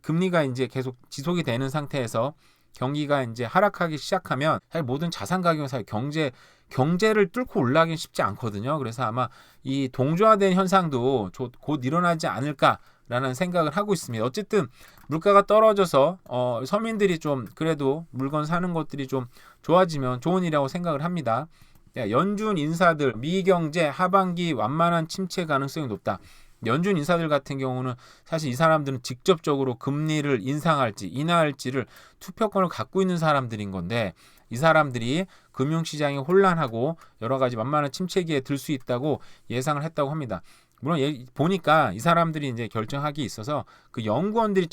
Speaker 1: 금리가 이제 계속 지속이 되는 상태에서 경기가 이제 하락하기 시작하면 사실 모든 자산 가격은 사실 경제를 뚫고 올라가긴 쉽지 않거든요. 그래서 아마 이 동조화된 현상도 곧 일어나지 않을까라는 생각을 하고 있습니다. 어쨌든 물가가 떨어져서 서민들이 좀 그래도 물건 사는 것들이 좀 좋아지면 좋은 일이라고 생각을 합니다. 연준 인사들 미경제 하반기 완만한 침체 가능성이 높다. 연준 인사들 같은 경우는 사실 이 사람들은 직접적으로 금리를 인상할지 인하할지를 투표권을 갖고 있는 사람들인 건데 이 사람들이 금융시장이 혼란하고 여러 가지 만만한 침체기에 들 수 있다고 예상을 했다고 합니다. 물론 보니까 이 사람들이 이제 결정하기 있어서 그 연구원들이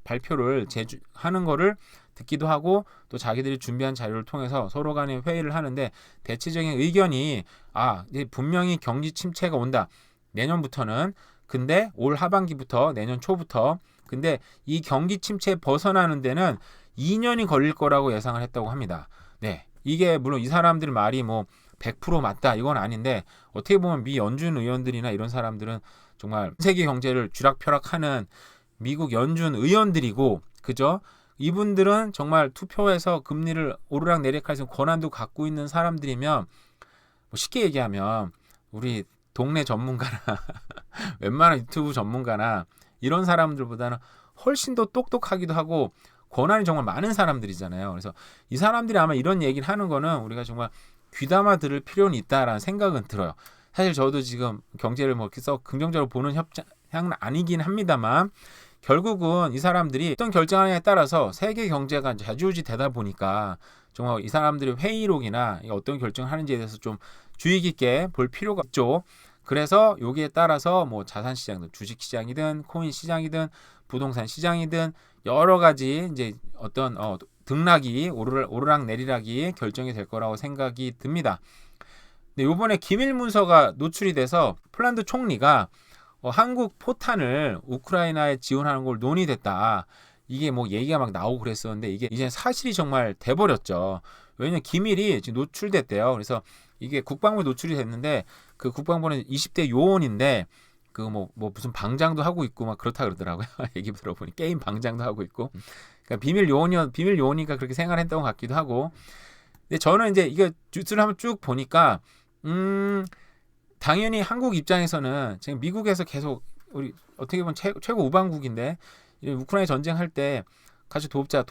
Speaker 1: 발표를 하는 거를 듣기도 하고 또 자기들이 준비한 자료를 통해서 서로 간에 회의를 하는데 대체적인 의견이 이제 분명히 경기 침체가 온다. 내년부터는 근데 올 하반기부터 내년 초부터 근데 이 경기 침체 벗어나는 데는 2년이 걸릴 거라고 예상을 했다고 합니다. 네. 이게 물론 이 사람들 말이 뭐 100% 맞다 이건 아닌데 어떻게 보면 미 연준 의원들이나 이런 사람들은 정말 세계 경제를 쥐락펴락하는 미국 연준 의원들이고 그죠? 이분들은 정말 투표해서 금리를 오르락 내리락 할 수 있는 권한도 갖고 있는 사람들이면 뭐 쉽게 얘기하면 우리 동네 전문가나 웬만한 유튜브 전문가나 이런 사람들보다는 훨씬 더 똑똑하기도 하고 권한이 정말 많은 사람들이잖아요. 그래서 이 사람들이 아마 이런 얘기를 하는 거는 우리가 정말 귀담아 들을 필요는 있다라는 생각은 들어요. 사실 저도 지금 경제를 뭐 이렇게 썩 긍정적으로 보는 협상은 아니긴 합니다만 결국은 이 사람들이 어떤 결정하느냐에 따라서 세계 경제가 좌지우지 되다 보니까 정말 이 사람들의 회의록이나 어떤 결정을 하는지에 대해서 좀 주의 깊게 볼 필요가 있죠. 그래서 여기에 따라서 뭐 자산 시장도 주식 시장이든 코인 시장이든 부동산 시장이든 여러 가지 이제 어떤 등락이 오르락 내리락이 결정이 될 거라고 생각이 듭니다. 근데 이번에 기밀 문서가 노출이 돼서 폴란드 총리가 한국 포탄을 우크라이나에 지원하는 걸 논의됐다. 이게 뭐 얘기가 막 나오고 그랬었는데 이게 이제 사실이 정말 돼버렸죠. 왜냐면 기밀이 지금 노출됐대요. 그래서 이게 국방부에 노출이 됐는데 그 국방부는 20대 요원인데 그 뭐 무슨 방장도 하고 있고 막 그렇다 그러더라고요. 얘기 들어보니 게임 방장도 하고 있고. 그러니까 비밀 요원이니까 그렇게 생활했던 것 같기도 하고. 근데 저는 이제 이거 뉴스를 한번 쭉 보니까 당연히 한국 입장에서는 지금 미국에서 계속 우리 어떻게 보면 최고 우방국인데 우크라이나 전쟁할 때 같이 돕자.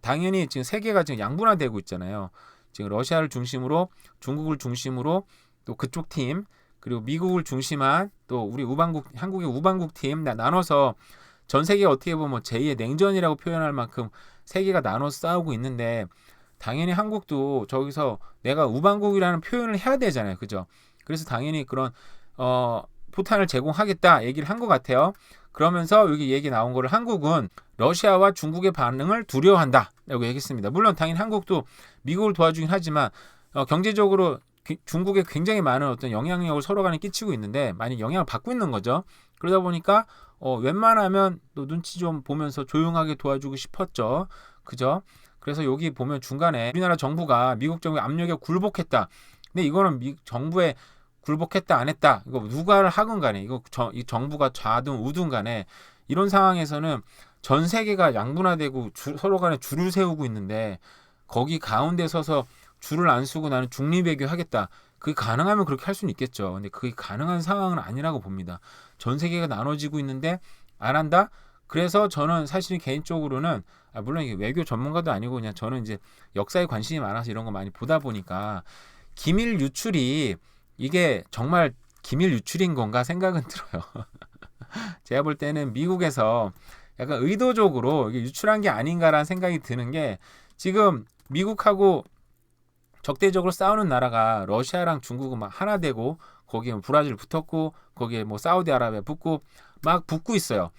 Speaker 1: 당연히 지금 세계가 지금 양분화되고 있잖아요. 지금 러시아를 중심으로 중국을 중심으로 또 그쪽 팀 그리고 미국을 중심한 또 우리 한국의 우방국 팀 나눠서 전 세계 어떻게 보면 제2의 냉전이라고 표현할 만큼 세계가 나눠서 싸우고 있는데 당연히 한국도 저기서 내가 우방국이라는 표현을 해야 되잖아요. 그죠? 그래서 당연히 그런 포탄을 제공하겠다 얘기를 한 것 같아요. 그러면서 여기 얘기 나온 거를 한국은 러시아와 중국의 반응을 두려워한다 라고 얘기했습니다. 물론 당연히 한국도 미국을 도와주긴 하지만 경제적으로 중국에 굉장히 많은 어떤 영향력을 서로 간에 끼치고 있는데 많이 영향을 받고 있는 거죠. 그러다 보니까 웬만하면 또 눈치 좀 보면서 조용하게 도와주고 싶었죠. 그죠? 그래서 여기 보면 중간에 우리나라 정부가 미국 정부의 압력에 굴복했다. 근데 이거는 정부에 굴복했다 안 했다 이거 누가 하건 간에 이 정부가 좌든 우든 간에 이런 상황에서는 전 세계가 양분화되고 서로 간에 줄을 세우고 있는데 거기 가운데 서서 줄을 안 서고 나는 중립외교 하겠다. 그게 가능하면 그렇게 할 수는 있겠죠. 근데 그게 가능한 상황은 아니라고 봅니다. 전 세계가 나눠지고 있는데 안 한다? 그래서 저는 사실 개인적으로는 물론 이게 외교 전문가도 아니고 그냥 저는 이제 역사에 관심이 많아서 이런 거 많이 보다 보니까 기밀 유출이 이게 정말 기밀 유출인 건가 생각은 들어요. 제가 볼 때는 미국에서 약간 의도적으로 이게 유출한 게 아닌가라는 생각이 드는 게 지금 미국하고 적대적으로 싸우는 나라가 러시아랑 중국은 막 하나 되고 거기에 브라질 붙었고 거기에 뭐 사우디아라비아 붙고 막 붙고 있어요.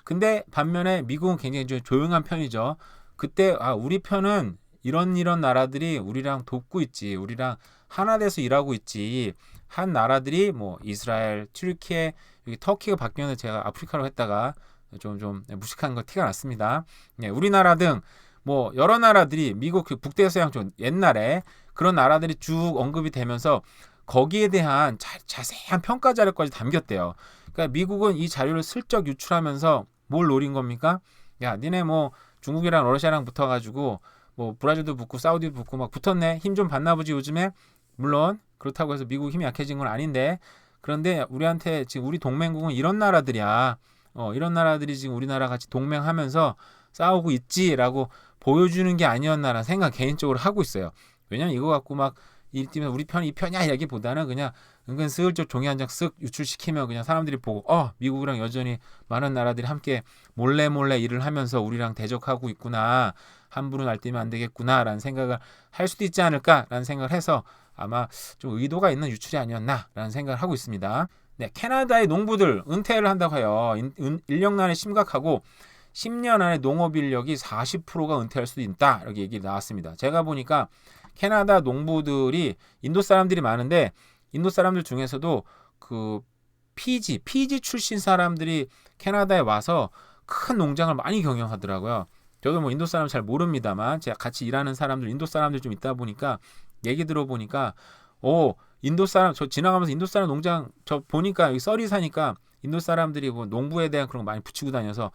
Speaker 1: 근데 반면에 미국은 굉장히 좀 조용한 편이죠. 그때 우리 편은 이런 나라들이 우리랑 돕고 있지. 우리랑 하나 돼서 일하고 있지. 한 나라들이 뭐 이스라엘, 튀르키예, 여기 터키가 바뀌었는데 제가 아프리카로 했다가 좀 무식한 거 티가 났습니다. 예, 우리나라 등 뭐 여러 나라들이 미국 그 북대서양 쪽 옛날에 그런 나라들이 쭉 언급이 되면서 거기에 대한 자세한 평가 자료까지 담겼대요. 그러니까 미국은 이 자료를 슬쩍 유출하면서 뭘 노린 겁니까? 야, 니네 뭐 중국이랑 러시아랑 붙어가지고 뭐 브라질도 붙고 사우디도 붙고 막 붙었네. 힘 좀 받나 보지 요즘에. 물론 그렇다고 해서 미국 힘이 약해진 건 아닌데, 그런데 우리한테 지금 우리 동맹국은 이런 나라들이야. 이런 나라들이 지금 우리나라 같이 동맹하면서 싸우고 있지라고 보여주는 게 아니었나라는 생각 개인적으로 하고 있어요. 왜냐면 이거 갖고 막 이팀에 우리 편 이 편이야 이야기보다는 그냥 은근슬쩍 종이 한 장 쓱 유출시키면 그냥 사람들이 보고 미국이랑 여전히 많은 나라들이 함께 몰래 일을 하면서 우리랑 대적하고 있구나, 함부로 날뛰면 안 되겠구나라는 생각을 할 수도 있지 않을까라는 생각을 해서 아마 좀 의도가 있는 유출이 아니었나라는 생각을 하고 있습니다. 네, 캐나다의 농부들 은퇴를 한다고 해요. 인력난이 심각하고 10년 안에 농업 인력이 40%가 은퇴할 수도 있다 이렇게 얘기 나왔습니다. 제가 보니까 캐나다 농부들이 인도 사람들이 많은데 인도 사람들 중에서도 그 피지 출신 사람들이 캐나다에 와서 큰 농장을 많이 경영하더라고요. 저도 뭐 인도 사람 잘 모릅니다만 제가 같이 일하는 사람들 인도 사람들 좀 있다 보니까 얘기 들어보니까 인도 사람 저 지나가면서 인도 사람 농장 저 보니까 여기 썰이 사니까 인도 사람들이 뭐 농부에 대한 그런 거 많이 붙이고 다녀서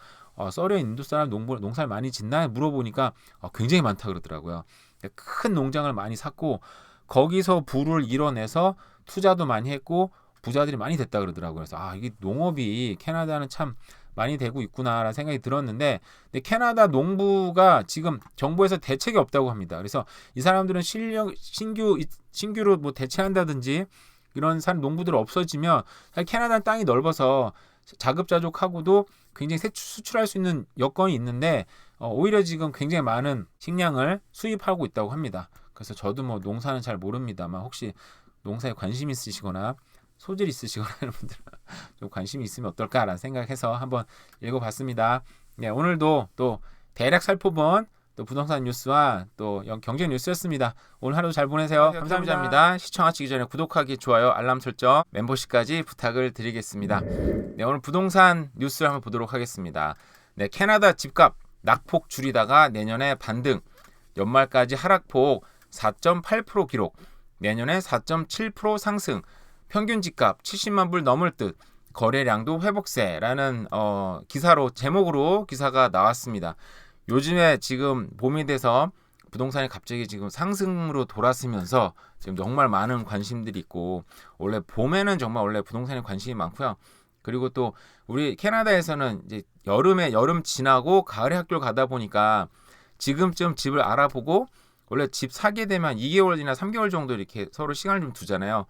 Speaker 1: 썰에 인도 사람 농사를 많이 짓나 물어보니까 굉장히 많다 그러더라고요. 큰 농장을 많이 샀고 거기서 부를 이뤄내서 투자도 많이 했고 부자들이 많이 됐다 그러더라고요. 그래서 이게 농업이 캐나다는 참 많이 되고 있구나라는 생각이 들었는데, 근데 캐나다 농부가 지금 정부에서 대책이 없다고 합니다. 그래서 이 사람들은 신규로 뭐 대체한다든지 이런 농부들 없어지면 사실 캐나다는 땅이 넓어서 자급자족하고도 굉장히 수출할 수 있는 여건이 있는데 오히려 지금 굉장히 많은 식량을 수입하고 있다고 합니다. 그래서 저도 뭐 농사는 잘 모릅니다만 혹시 농사에 관심 있으시거나 소질 있으시거나 이런 분들 좀 관심이 있으면 어떨까라는 생각해서 한번 읽어봤습니다. 네, 오늘도 또 대략 살펴본 또 부동산 뉴스와 또 경제 뉴스였습니다. 오늘 하루 잘 보내세요. 감사합니다. 시청하시기 전에 구독하기, 좋아요, 알람 설정, 멤버십까지 부탁을 드리겠습니다. 네, 오늘 부동산 뉴스를 한번 보도록 하겠습니다. 네, 캐나다 집값 낙폭 줄이다가 내년에 반등, 연말까지 하락폭 4.8% 기록, 내년에 4.7% 상승, 평균 집값 70만 불 넘을 듯, 거래량도 회복세라는 제목으로 기사가 나왔습니다. 요즘에 지금 봄이 돼서 부동산이 갑자기 지금 상승으로 돌아서면서 지금 정말 많은 관심들이 있고, 원래 봄에는 정말 원래 부동산에 관심이 많고요. 그리고 또 우리 캐나다에서는 이제 여름 지나고 가을에 학교를 가다 보니까 지금쯤 집을 알아보고 원래 집 사게 되면 2개월이나 3개월 정도 이렇게 서로 시간을 좀 두잖아요.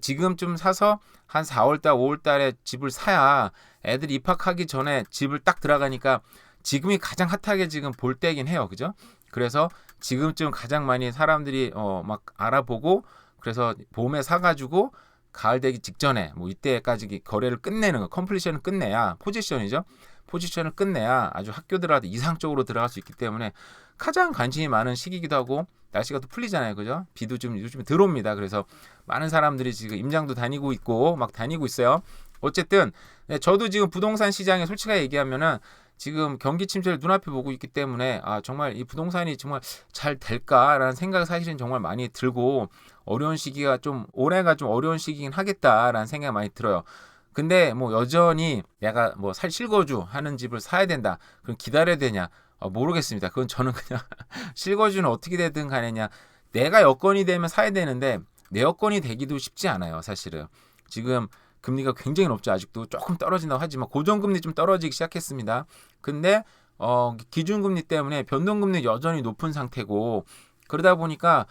Speaker 1: 지금쯤 사서 한 4월달, 5월달에 집을 사야 애들이 입학하기 전에 집을 딱 들어가니까 지금이 가장 핫하게 지금 볼 때긴 해요. 그죠? 그래서 지금쯤 가장 많이 사람들이 막 알아보고, 그래서 봄에 사가지고 가을 되기 직전에 뭐 이때까지 거래를 끝내는 거, 컴플리션을 끝내야 포지션이죠. 포지션을 끝내야 아주 학교 들어가도 이상적으로 들어갈 수 있기 때문에 가장 관심이 많은 시기이기도 하고, 날씨가 또 풀리잖아요. 그죠? 비도 좀 요즘에 들어옵니다. 그래서 많은 사람들이 지금 임장도 다니고 있고 막 다니고 있어요. 어쨌든 저도 지금 부동산 시장에 솔직하게 얘기하면은 지금 경기 침체를 눈앞에 보고 있기 때문에 정말 이 부동산이 정말 잘 될까라는 생각이 사실은 정말 많이 들고, 어려운 시기가 좀 올해가 좀 어려운 시기긴 하겠다라는 생각이 많이 들어요. 근데 뭐 여전히 내가 뭐 실거주 하는 집을 사야 된다, 그럼 기다려야 되냐? 모르겠습니다. 그건 저는 그냥 실거주는 어떻게 되든 간에냐, 내가 여건이 되면 사야 되는데 내 여건이 되기도 쉽지 않아요. 사실은 지금 금리가 굉장히 높죠. 아직도 조금 떨어진다고 하지만 고정금리 좀 떨어지기 시작했습니다. 근데 기준금리 때문에 변동금리 여전히 높은 상태고, 그러다 보니까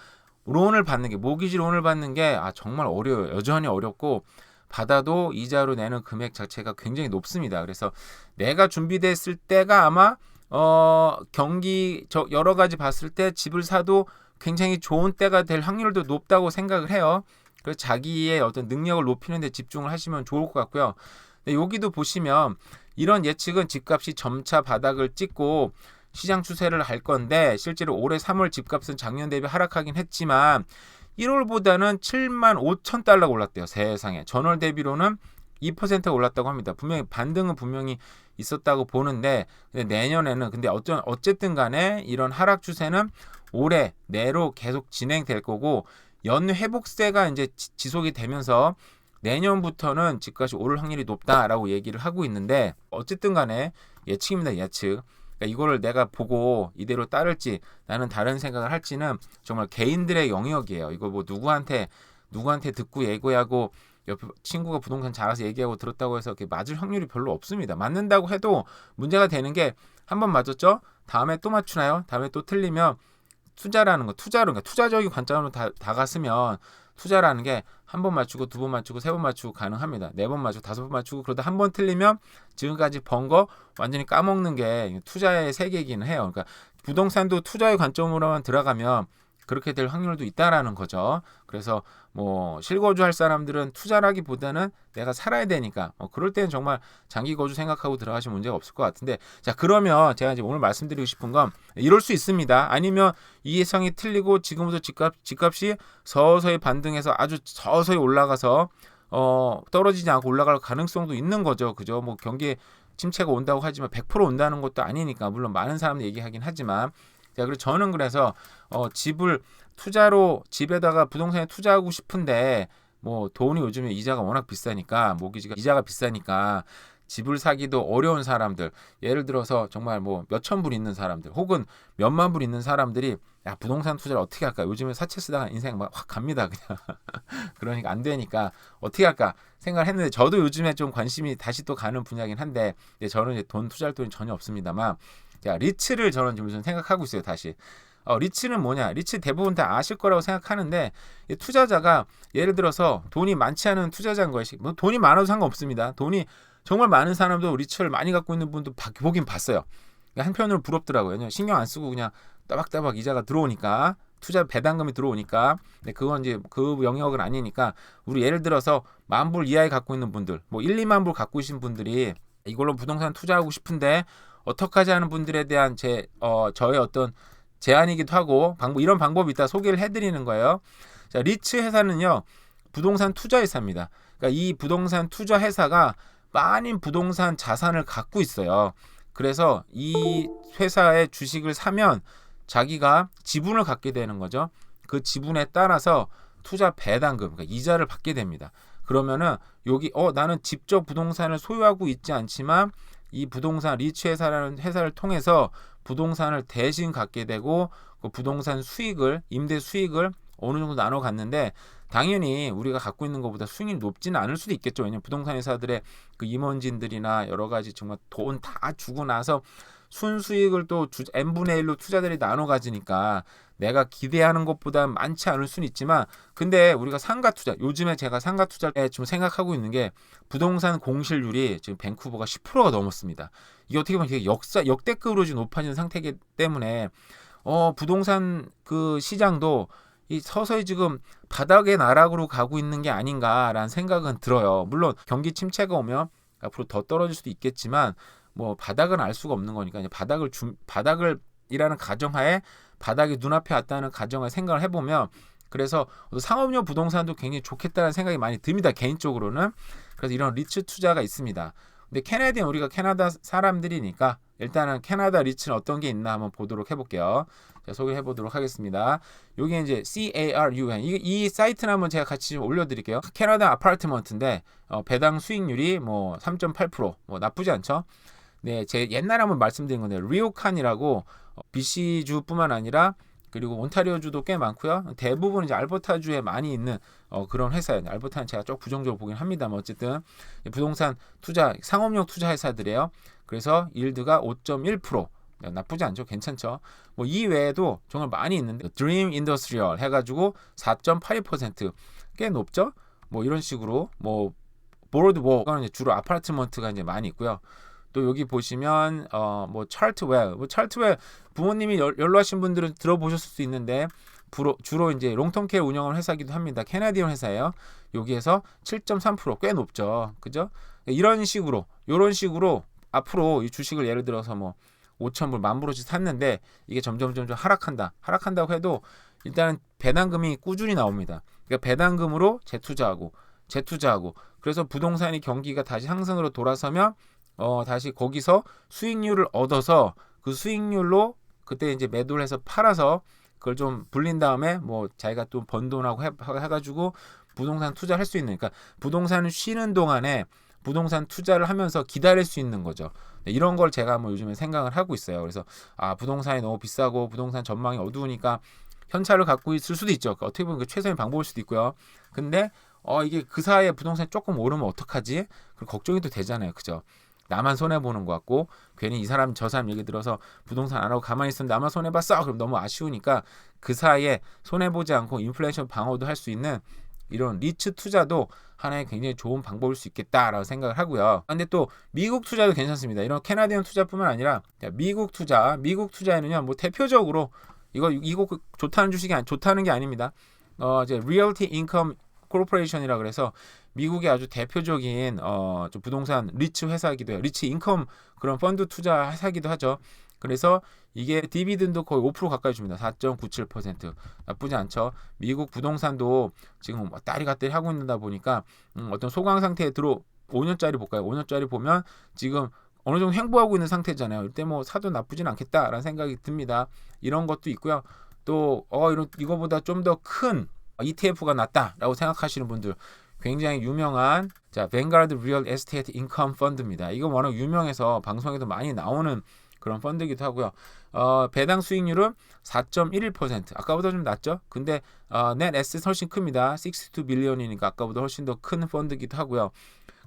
Speaker 1: 모기지 론을 받는 게 정말 어려워요. 여전히 어렵고 받아도 이자로 내는 금액 자체가 굉장히 높습니다. 그래서 내가 준비됐을 때가 아마 여러 가지 봤을 때 집을 사도 굉장히 좋은 때가 될 확률도 높다고 생각을 해요. 그래서 자기의 어떤 능력을 높이는 데 집중을 하시면 좋을 것 같고요. 근데 여기도 보시면 이런 예측은 집값이 점차 바닥을 찍고 시장 추세를 할 건데, 실제로 올해 3월 집값은 작년 대비 하락하긴 했지만 1월보다는 7만 5천 달러가 올랐대요. 세상에. 전월 대비로는 2%가 올랐다고 합니다. 분명히 반등은 분명히 있었다고 보는데, 근데 내년에는 근데 어쨌든 간에 이런 하락 추세는 올해 내로 계속 진행될 거고, 연 회복세가 이제 지속이 되면서 내년부터는 집값이 오를 확률이 높다라고 얘기를 하고 있는데, 어쨌든 간에 예측입니다. 예측. 그러니까 이거를 내가 보고 이대로 따를지 나는 다른 생각을 할지는 정말 개인들의 영역이에요. 이거 뭐 누구한테 듣고 예고하고 옆에 친구가 부동산 잘해서 얘기하고 들었다고 해서 맞을 확률이 별로 없습니다. 맞는다고 해도 문제가 되는 게 한 번 맞았죠? 다음에 또 맞추나요? 다음에 또 틀리면 투자라는 거, 그러니까 투자적인 관점으로 다 갔으면 투자라는 게 한 번 맞추고 두 번 맞추고 세 번 맞추고 가능합니다. 네 번 맞추고 다섯 번 맞추고 그러다 한 번 틀리면 지금까지 번 거 완전히 까먹는 게 투자의 세계이기는 해요. 그러니까 부동산도 투자의 관점으로만 들어가면 그렇게 될 확률도 있다라는 거죠. 그래서 뭐 실거주 할 사람들은 투자라기보다는 내가 살아야 되니까 그럴 때는 정말 장기 거주 생각하고 들어가시면 문제가 없을 것 같은데, 자 그러면 제가 이제 오늘 말씀드리고 싶은 건 이럴 수 있습니다. 아니면 이 예상이 틀리고 지금부터 집값이 서서히 반등해서 아주 서서히 올라가서 떨어지지 않고 올라갈 가능성도 있는 거죠. 그죠? 뭐 경기에 침체가 온다고 하지만 100% 온다는 것도 아니니까, 물론 많은 사람들이 얘기하긴 하지만, 자, 그리고 저는 그래서 집을 투자로 집에다가 부동산에 투자하고 싶은데 뭐 돈이 요즘에 이자가 워낙 비싸니까, 모기지가 이자가 비싸니까 집을 사기도 어려운 사람들, 예를 들어서 정말 뭐 몇천 불 있는 사람들 혹은 몇만 불 있는 사람들이 야 부동산 투자를 어떻게 할까? 요즘에 사채 쓰다가 인생 막 확 갑니다 그냥. 그러니까 안 되니까 어떻게 할까 생각을 했는데, 저도 요즘에 좀 관심이 다시 또 가는 분야긴 한데, 저는 이제 돈 투자할 돈이 전혀 없습니다만, 자, 리츠를 저는 좀 생각하고 있어요. 다시. 리츠는 뭐냐? 리츠 대부분 다 아실 거라고 생각하는데, 이 투자자가 예를 들어서 돈이 많지 않은 투자자인 것이, 뭐 돈이 많아도 상관없습니다. 돈이 정말 많은 사람도 리츠를 많이 갖고 있는 분도 보긴 봤어요. 한편으로 부럽더라고요. 신경 안 쓰고 그냥 따박따박 이자가 들어오니까, 투자 배당금이 들어오니까. 근데 그건 이제 그 영역은 아니니까, 우리 예를 들어서 10,000불 이하에 갖고 있는 분들, 뭐 1, 2만 불 갖고 계신 분들이 이걸로 부동산 투자하고 싶은데 어떡하지 하는 분들에 대한 저의 어떤 제안이기도 하고 이런 방법이 있다 소개를 해드리는 거예요. 자, 리츠 회사는요 부동산 투자 회사입니다. 그러니까 이 부동산 투자 회사가 많은 부동산 자산을 갖고 있어요. 그래서 이 회사의 주식을 사면 자기가 지분을 갖게 되는 거죠. 그 지분에 따라서 투자 배당금, 그러니까 이자를 받게 됩니다. 그러면은 여기 나는 직접 부동산을 소유하고 있지 않지만 이 부동산 리츠 회사라는 회사를 통해서 부동산을 대신 갖게 되고, 그 부동산 수익을, 임대 수익을 어느 정도 나눠 갔는데, 당연히 우리가 갖고 있는 것보다 수익이 높지는 않을 수도 있겠죠. 왜냐면 부동산 회사들의 그 임원진들이나 여러 가지 정말 돈 다 주고 나서 순수익을 또 n분의 1로 투자들이 나눠 가지니까 내가 기대하는 것보다 많지 않을 수는 있지만, 근데 우리가 상가 투자, 요즘에 제가 상가 투자에 좀 생각하고 있는 게 부동산 공실률이 지금 밴쿠버가 10%가 넘었습니다. 이게 어떻게 보면 역대급으로 지금 높아진 상태이기 때문에 부동산 그 시장도 이 서서히 지금 바닥의 나락으로 가고 있는 게 아닌가라는 생각은 들어요. 물론 경기 침체가 오면 앞으로 더 떨어질 수도 있겠지만, 뭐 바닥은 알 수가 없는 거니까 이제 바닥을이라는 가정하에, 바닥이 눈앞에 왔다는 가정을 생각을 해보면, 그래서 상업용 부동산도 굉장히 좋겠다는 생각이 많이 듭니다. 개인적으로는. 그래서 이런 리츠 투자가 있습니다. 근데 우리가 캐나다 사람들이니까 일단은 캐나다 리츠는 어떤 게 있나 한번 보도록 해볼게요. 자, 소개해 보도록 하겠습니다. 여기 이제 CARUN 이 사이트는 한번 제가 같이 좀 올려드릴게요. 캐나다 아파트먼트인데 배당 수익률이 뭐 3.8%, 뭐 나쁘지 않죠. 네, 제 옛날에 한번 말씀드린 건데 리오칸이라고 BC주뿐만 아니라 그리고 온타리오주도 꽤 많고요. 대부분 이제 알버타주에 많이 있는 그런 회사예요. 알버타는 제가 좀 부정적으로 보긴 합니다만 어쨌든 부동산 투자, 상업용 투자 회사들이에요. 그래서 일드가 5.1%. 나쁘지 않죠. 괜찮죠. 뭐 이 외에도 정말 많이 있는데 드림 인더스트리얼 해가지고 4.82%, 꽤 높죠. 뭐 이런 식으로 뭐 보로드워크는 주로 아파트먼트가 이제 많이 있고요. 또 여기 보시면 뭐 차트웰 부모님이 연로하신 분들은 들어보셨을 수 있는데 주로 이제 롱텀케어 운영하는 회사이기도 합니다. 캐나디언 회사예요. 여기에서 7.3%, 꽤 높죠. 그죠? 이런 식으로 앞으로 이 주식을 예를 들어서 뭐 5,000불, 10,000불어치 샀는데 이게 점점 하락한다고 해도 일단은 배당금이 꾸준히 나옵니다. 그러니까 배당금으로 재투자하고 재투자하고 그래서 부동산이 경기가 다시 상승으로 돌아서면 다시 거기서 수익률을 얻어서 그 수익률로 그때 이제 매도를 해서 팔아서 그걸 좀 불린 다음에 뭐 자기가 또 번 돈하고 해가지고 부동산 투자를 할 수 있는, 그러니까 부동산을 쉬는 동안에 부동산 투자를 하면서 기다릴 수 있는 거죠. 이런 걸 제가 뭐 요즘에 생각을 하고 있어요. 그래서 부동산이 너무 비싸고 부동산 전망이 어두우니까 현찰을 갖고 있을 수도 있죠. 어떻게 보면 그 최선의 방법일 수도 있고요. 근데 이게 그 사이에 부동산이 조금 오르면 어떡하지? 그럼 걱정이 또 되잖아요. 그죠? 나만 손해보는 것 같고 괜히 이 사람 저 사람 얘기 들어서 부동산 안 하고 가만히 있으면 나만 손해봤어? 그럼 너무 아쉬우니까 그 사이에 손해보지 않고 인플레이션 방어도 할 수 있는 이런 리츠 투자도 하나의 굉장히 좋은 방법일 수 있겠다라고 생각을 하고요. 근데 또 미국 투자도 괜찮습니다. 이런 캐나디언 투자뿐만 아니라 미국 투자에는요, 뭐 대표적으로 이거 좋다는 주식이 좋다는 게 아닙니다. 이제 리얼티 인컴 코퍼레이션이라 그래서 미국의 아주 대표적인 좀 부동산 리츠 회사이기도 해요. 리츠 인컴 그런 펀드 투자 회사이기도 하죠. 그래서 이게 디비든도 거의 5% 가까이 줍니다. 4.97%. 나쁘지 않죠. 미국 부동산도 지금 왔다리 갔다리 하고 있다 보니까 어떤 소강 상태에 5년짜리 볼까요? 5년짜리 보면 지금 어느 정도 횡보하고 있는 상태잖아요. 이때 뭐 사도 나쁘진 않겠다라는 생각이 듭니다. 이런 것도 있고요. 또 이거보다 좀 더 큰 ETF가 낫다라고 생각하시는 분들, 굉장히 유명한 뱅가드 리얼 에스테이트 인컴 펀드입니다. 이거 워낙 유명해서 방송에도 많이 나오는 그런 펀드이기도 하고요. 배당 수익률은 4.11%. 아까보다 좀 낮죠? 근데 넷 에셋 훨씬 큽니다. 62 빌리언이니까 아까보다 훨씬 더 큰 펀드이기도 하고요.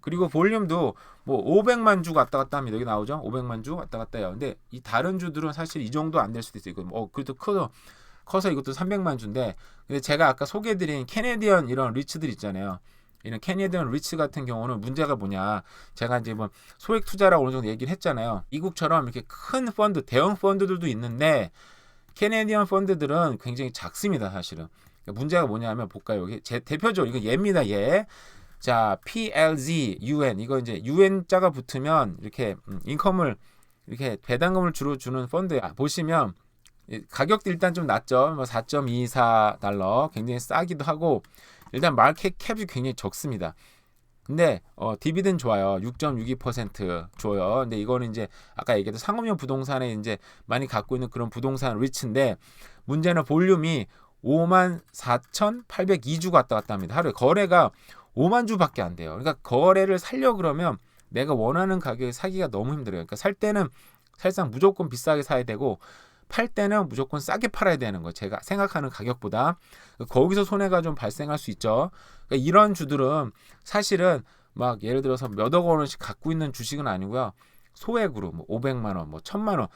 Speaker 1: 그리고 볼륨도 뭐 500만 주 왔다 갔다 합니다. 여기 나오죠? 500만 주 왔다 갔다 해요. 근데 이 다른 주들은 사실 이 정도 안 될 수도 있어요. 그래도 커서 이것도 300만 주인데, 근데 제가 아까 소개해드린 캐네디언 이런 리츠들 있잖아요. 이런 캐네디언 리츠 같은 경우는 문제가 뭐냐, 제가 이제 뭐 소액 투자라고 어느 정도 얘기를 했잖아요. 미국처럼 이렇게 큰 펀드, 대형 펀드들도 있는데 캐네디언 펀드들은 굉장히 작습니다, 사실은. 그러니까 문제가 뭐냐면 볼까요? 여기 제 대표적으로 이거 얘입니다, 얘. 자, PLZ, UN, 이거 이제 UN 자가 붙으면 이렇게 인컴을 이렇게 배당금을 주로 주는 펀드 보시면 가격도 일단 좀 낮죠. 4.24달러, 굉장히 싸기도 하고 일단 마켓 캡이 굉장히 적습니다. 근데 디비든 좋아요. 6.62% 줘요. 근데 이거는 이제 아까 얘기했던 상업용 부동산에 이제 많이 갖고 있는 그런 부동산 리츠인데, 문제는 볼륨이 54,802주가 왔다 갔다 합니다. 하루에 거래가 5만 주밖에 안 돼요. 그러니까 거래를 살려 그러면 내가 원하는 가격에 사기가 너무 힘들어요. 그러니까 살 때는 사실상 무조건 비싸게 사야 되고 팔 때는 무조건 싸게 팔아야 되는 거, 제가 생각하는 가격보다. 거기서 손해가 좀 발생할 수 있죠. 그러니까 이런 주들은 사실은 막 예를 들어서 몇억 원씩 갖고 있는 주식은 아니고요. 소액으로 뭐 500만 원, 뭐 1000만 원,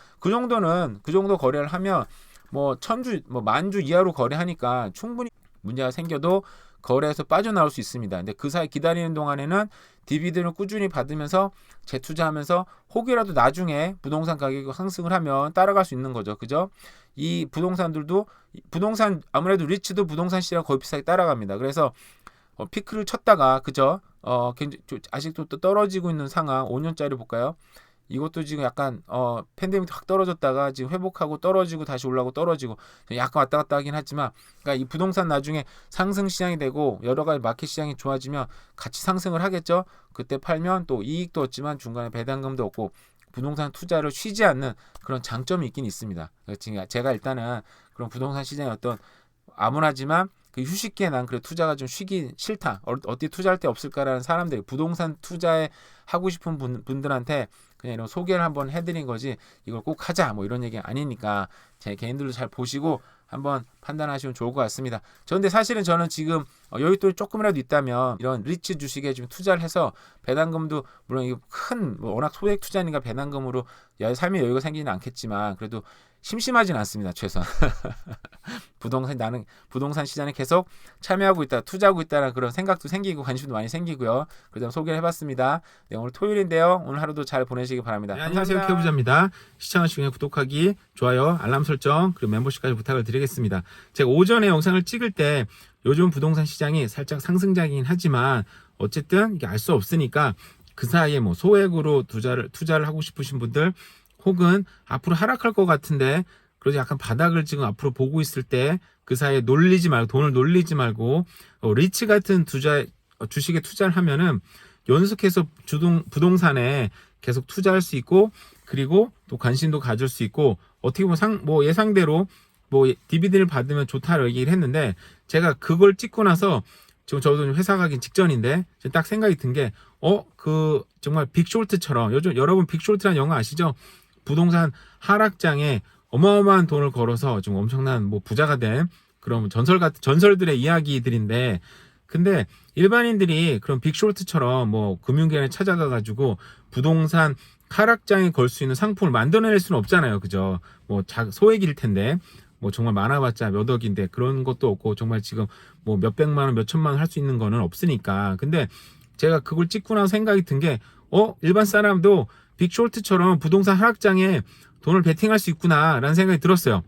Speaker 1: 그 정도 거래를 하면 뭐 1000주, 뭐 10,000주 이하로 거래하니까 충분히 문제가 생겨도 거래에서 빠져나올 수 있습니다. 근데 그 사이 기다리는 동안에는 디비den드를 꾸준히 받으면서 재투자하면서 혹이라도 나중에 부동산 가격이 상승을 하면 따라갈 수 있는 거죠. 그죠? 이 부동산들도 아무래도 리츠도 부동산 시장 거의 비슷하게 따라갑니다. 그래서 피크를 쳤다가, 그죠? 아직도 또 떨어지고 있는 상황. 5년짜리 볼까요? 이것도 지금 약간 팬데믹 확 떨어졌다가 지금 회복하고 떨어지고 다시 올라오고 떨어지고 약간 왔다 갔다 하긴 하지만, 그러니까 이 부동산 나중에 상승 시장이 되고 여러 가지 마켓 시장이 좋아지면 같이 상승을 하겠죠. 그때 팔면 또 이익도 얻지만 중간에 배당금도 얻고 부동산 투자를 쉬지 않는 그런 장점이 있긴 있습니다. 제가 일단은 그런 부동산 시장의 어떤 암울하지만 그 휴식기에 난 그래 투자가 좀 쉬기 싫다, 어디 투자할 데 없을까라는 사람들이, 부동산 투자에 하고 싶은 분들한테 그냥 이런 소개를 한번 해드린 거지, 이걸 꼭 하자 뭐 이런 얘기 아니니까 제 개인들도 잘 보시고 한번 판단하시면 좋을 것 같습니다. 근데 사실은 저는 지금 여윳돈이 조금이라도 있다면 이런 리츠 주식에 좀 투자를 해서 배당금도, 물론 이거 뭐 워낙 소액 투자니까 배당금으로 삶의 여유가 생기지는 않겠지만 그래도 심심하진 않습니다. 최소한 나는 부동산 시장에 계속 참여하고 있다, 투자하고 있다는 그런 생각도 생기고 관심도 많이 생기고요. 그래서 소개를 해봤습니다. 네, 오늘 토요일인데요. 오늘 하루도 잘 보내시기 바랍니다.
Speaker 2: 네, 안녕하세요, 케부자입니다. 시청하시기 전에 구독하기, 좋아요, 알람 설정, 그리고 멤버십까지 부탁을 드리겠습니다. 제가 오전에 영상을 찍을 때 요즘 부동산 시장이 살짝 상승장이긴 하지만 어쨌든 이게 알 수 없으니까 그 사이에 뭐 소액으로 투자를 하고 싶으신 분들, 혹은 앞으로 하락할 것 같은데 그래서 약간 바닥을 지금 앞으로 보고 있을 때 그 사이에 돈을 놀리지 말고 리츠 같은 주식에 투자를 하면은 연속해서 부동산에 계속 투자할 수 있고, 그리고 또 관심도 가질 수 있고, 어떻게 보면 예상대로 디비den드를 받으면 좋다라고 얘기를 했는데, 제가 그걸 찍고 나서 지금 저도 회사 가기 직전인데 지금 딱 생각이 든 게 정말 빅쇼트처럼, 요즘 여러분 빅쇼트라는 영화 아시죠? 부동산 하락장에 어마어마한 돈을 걸어서 좀 엄청난 부자가 된 그런 전설들의 이야기들인데, 근데 일반인들이 그런 빅쇼트처럼 금융기관에 찾아가 가지고 부동산 하락장에 걸 수 있는 상품을 만들어낼 수는 없잖아요, 그죠? 소액일 텐데 정말 많아봤자 몇 억인데 그런 것도 없고, 정말 지금 몇백만 원, 몇천만 원 할 수 있는 거는 없으니까. 근데 제가 그걸 찍고 나서 생각이 든 게 일반 사람도 빅쇼트처럼 부동산 하락장에 돈을 베팅할 수 있구나라는 생각이 들었어요.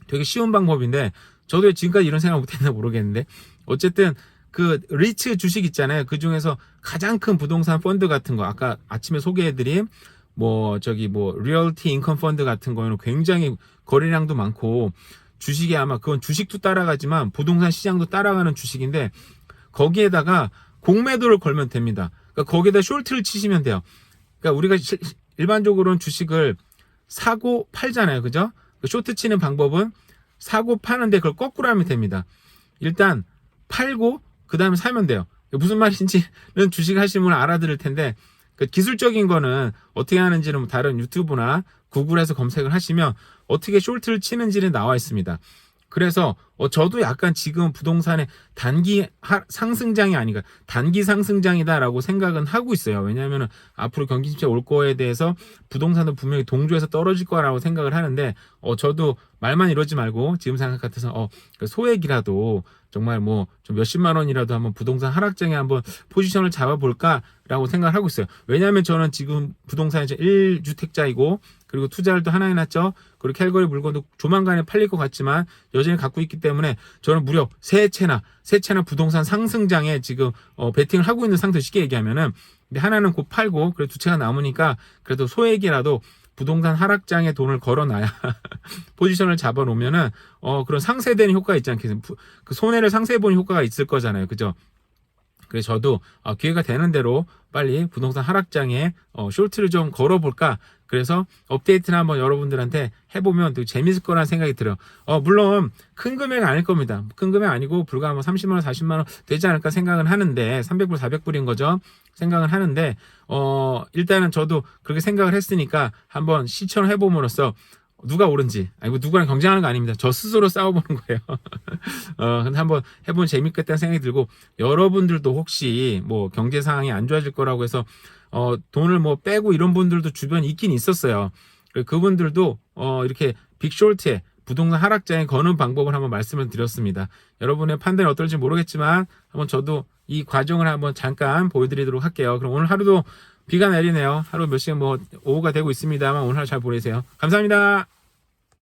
Speaker 2: 되게 쉬운 방법인데 저도 지금까지 이런 생각 못했나 모르겠는데, 어쨌든 그 리츠 주식 있잖아요. 그 중에서 가장 큰 부동산 펀드 같은 거, 아까 아침에 소개해드린 리얼티 인컴 펀드 같은 거는 굉장히 거래량도 많고, 주식이 아마 그건 주식도 따라가지만 부동산 시장도 따라가는 주식인데, 거기에다가 공매도를 걸면 됩니다. 그러니까 거기에다 숄트를 치시면 돼요. 그러니까 우리가 일반적으로는 주식을 사고 팔잖아요, 그죠? 쇼트 치는 방법은 사고 파는데 그걸 거꾸로 하면 됩니다. 일단 팔고 그 다음에 사면 돼요. 무슨 말인지는 주식 하시는 분은 알아들을 텐데, 그 기술적인 거는 어떻게 하는지는 다른 유튜브나 구글에서 검색을 하시면 어떻게 숄트를 치는지는 나와 있습니다. 그래서 저도 약간 지금 부동산의 단기 상승장이 아닌가, 단기 상승장이다라고 생각은 하고 있어요. 왜냐하면 앞으로 경기 침체 올 거에 대해서 부동산도 분명히 동조해서 떨어질 거라고 생각을 하는데, 저도 말만 이러지 말고 지금 생각 같아서 소액이라도 정말 좀 몇십만 원이라도 한번 부동산 하락장에 한번 포지션을 잡아볼까라고 생각을 하고 있어요. 왜냐하면 저는 지금 부동산에 1주택자이고, 그리고 투자를 또 하나 해놨죠. 그리고 캘거리 물건도 조만간에 팔릴 것 같지만 여전히 갖고 있기 때문에 저는 무려 세 채나 부동산 상승장에 지금 베팅을 하고 있는 상태, 쉽게 얘기하면은. 근데 하나는 곧 팔고, 그래도 두 채가 남으니까 그래도 소액이라도 부동산 하락장에 돈을 걸어놔야 포지션을 잡아놓으면은 그런 상쇄되는 효과가 있지 않겠습니까? 그 손해를 상쇄해보는 효과가 있을 거잖아요, 그죠? 그래서 저도 기회가 되는 대로 빨리 부동산 하락장에 숄트를 좀 걸어볼까. 그래서 업데이트를 한번 여러분들한테 해보면 되게 재밌을 거라는 생각이 들어요. 물론 큰 금액은 아닐 겁니다. 큰 금액 아니고 불과 30만 원, 40만 원 되지 않을까 생각은 하는데, 300불, 400불인 거죠. 생각은 하는데, 일단은 저도 그렇게 생각을 했으니까 한번 시청을 해봄으로써 누가 옳은지, 아니고 누구랑 경쟁하는 거 아닙니다. 저 스스로 싸워보는 거예요. 근데 한번 해보면 재밌겠다는 생각이 들고, 여러분들도 혹시 경제 상황이 안 좋아질 거라고 해서 돈을 빼고 이런 분들도 주변에 있긴 있었어요. 그분들도 이렇게 빅쇼트에 부동산 하락장에 거는 방법을 한번 말씀을 드렸습니다. 여러분의 판단이 어떨지 모르겠지만 한번 저도 이 과정을 한번 잠깐 보여드리도록 할게요. 그럼 오늘 하루도 비가 내리네요. 하루 몇 시간 오후가 되고 있습니다만 오늘 하루 잘 보내세요. 감사합니다.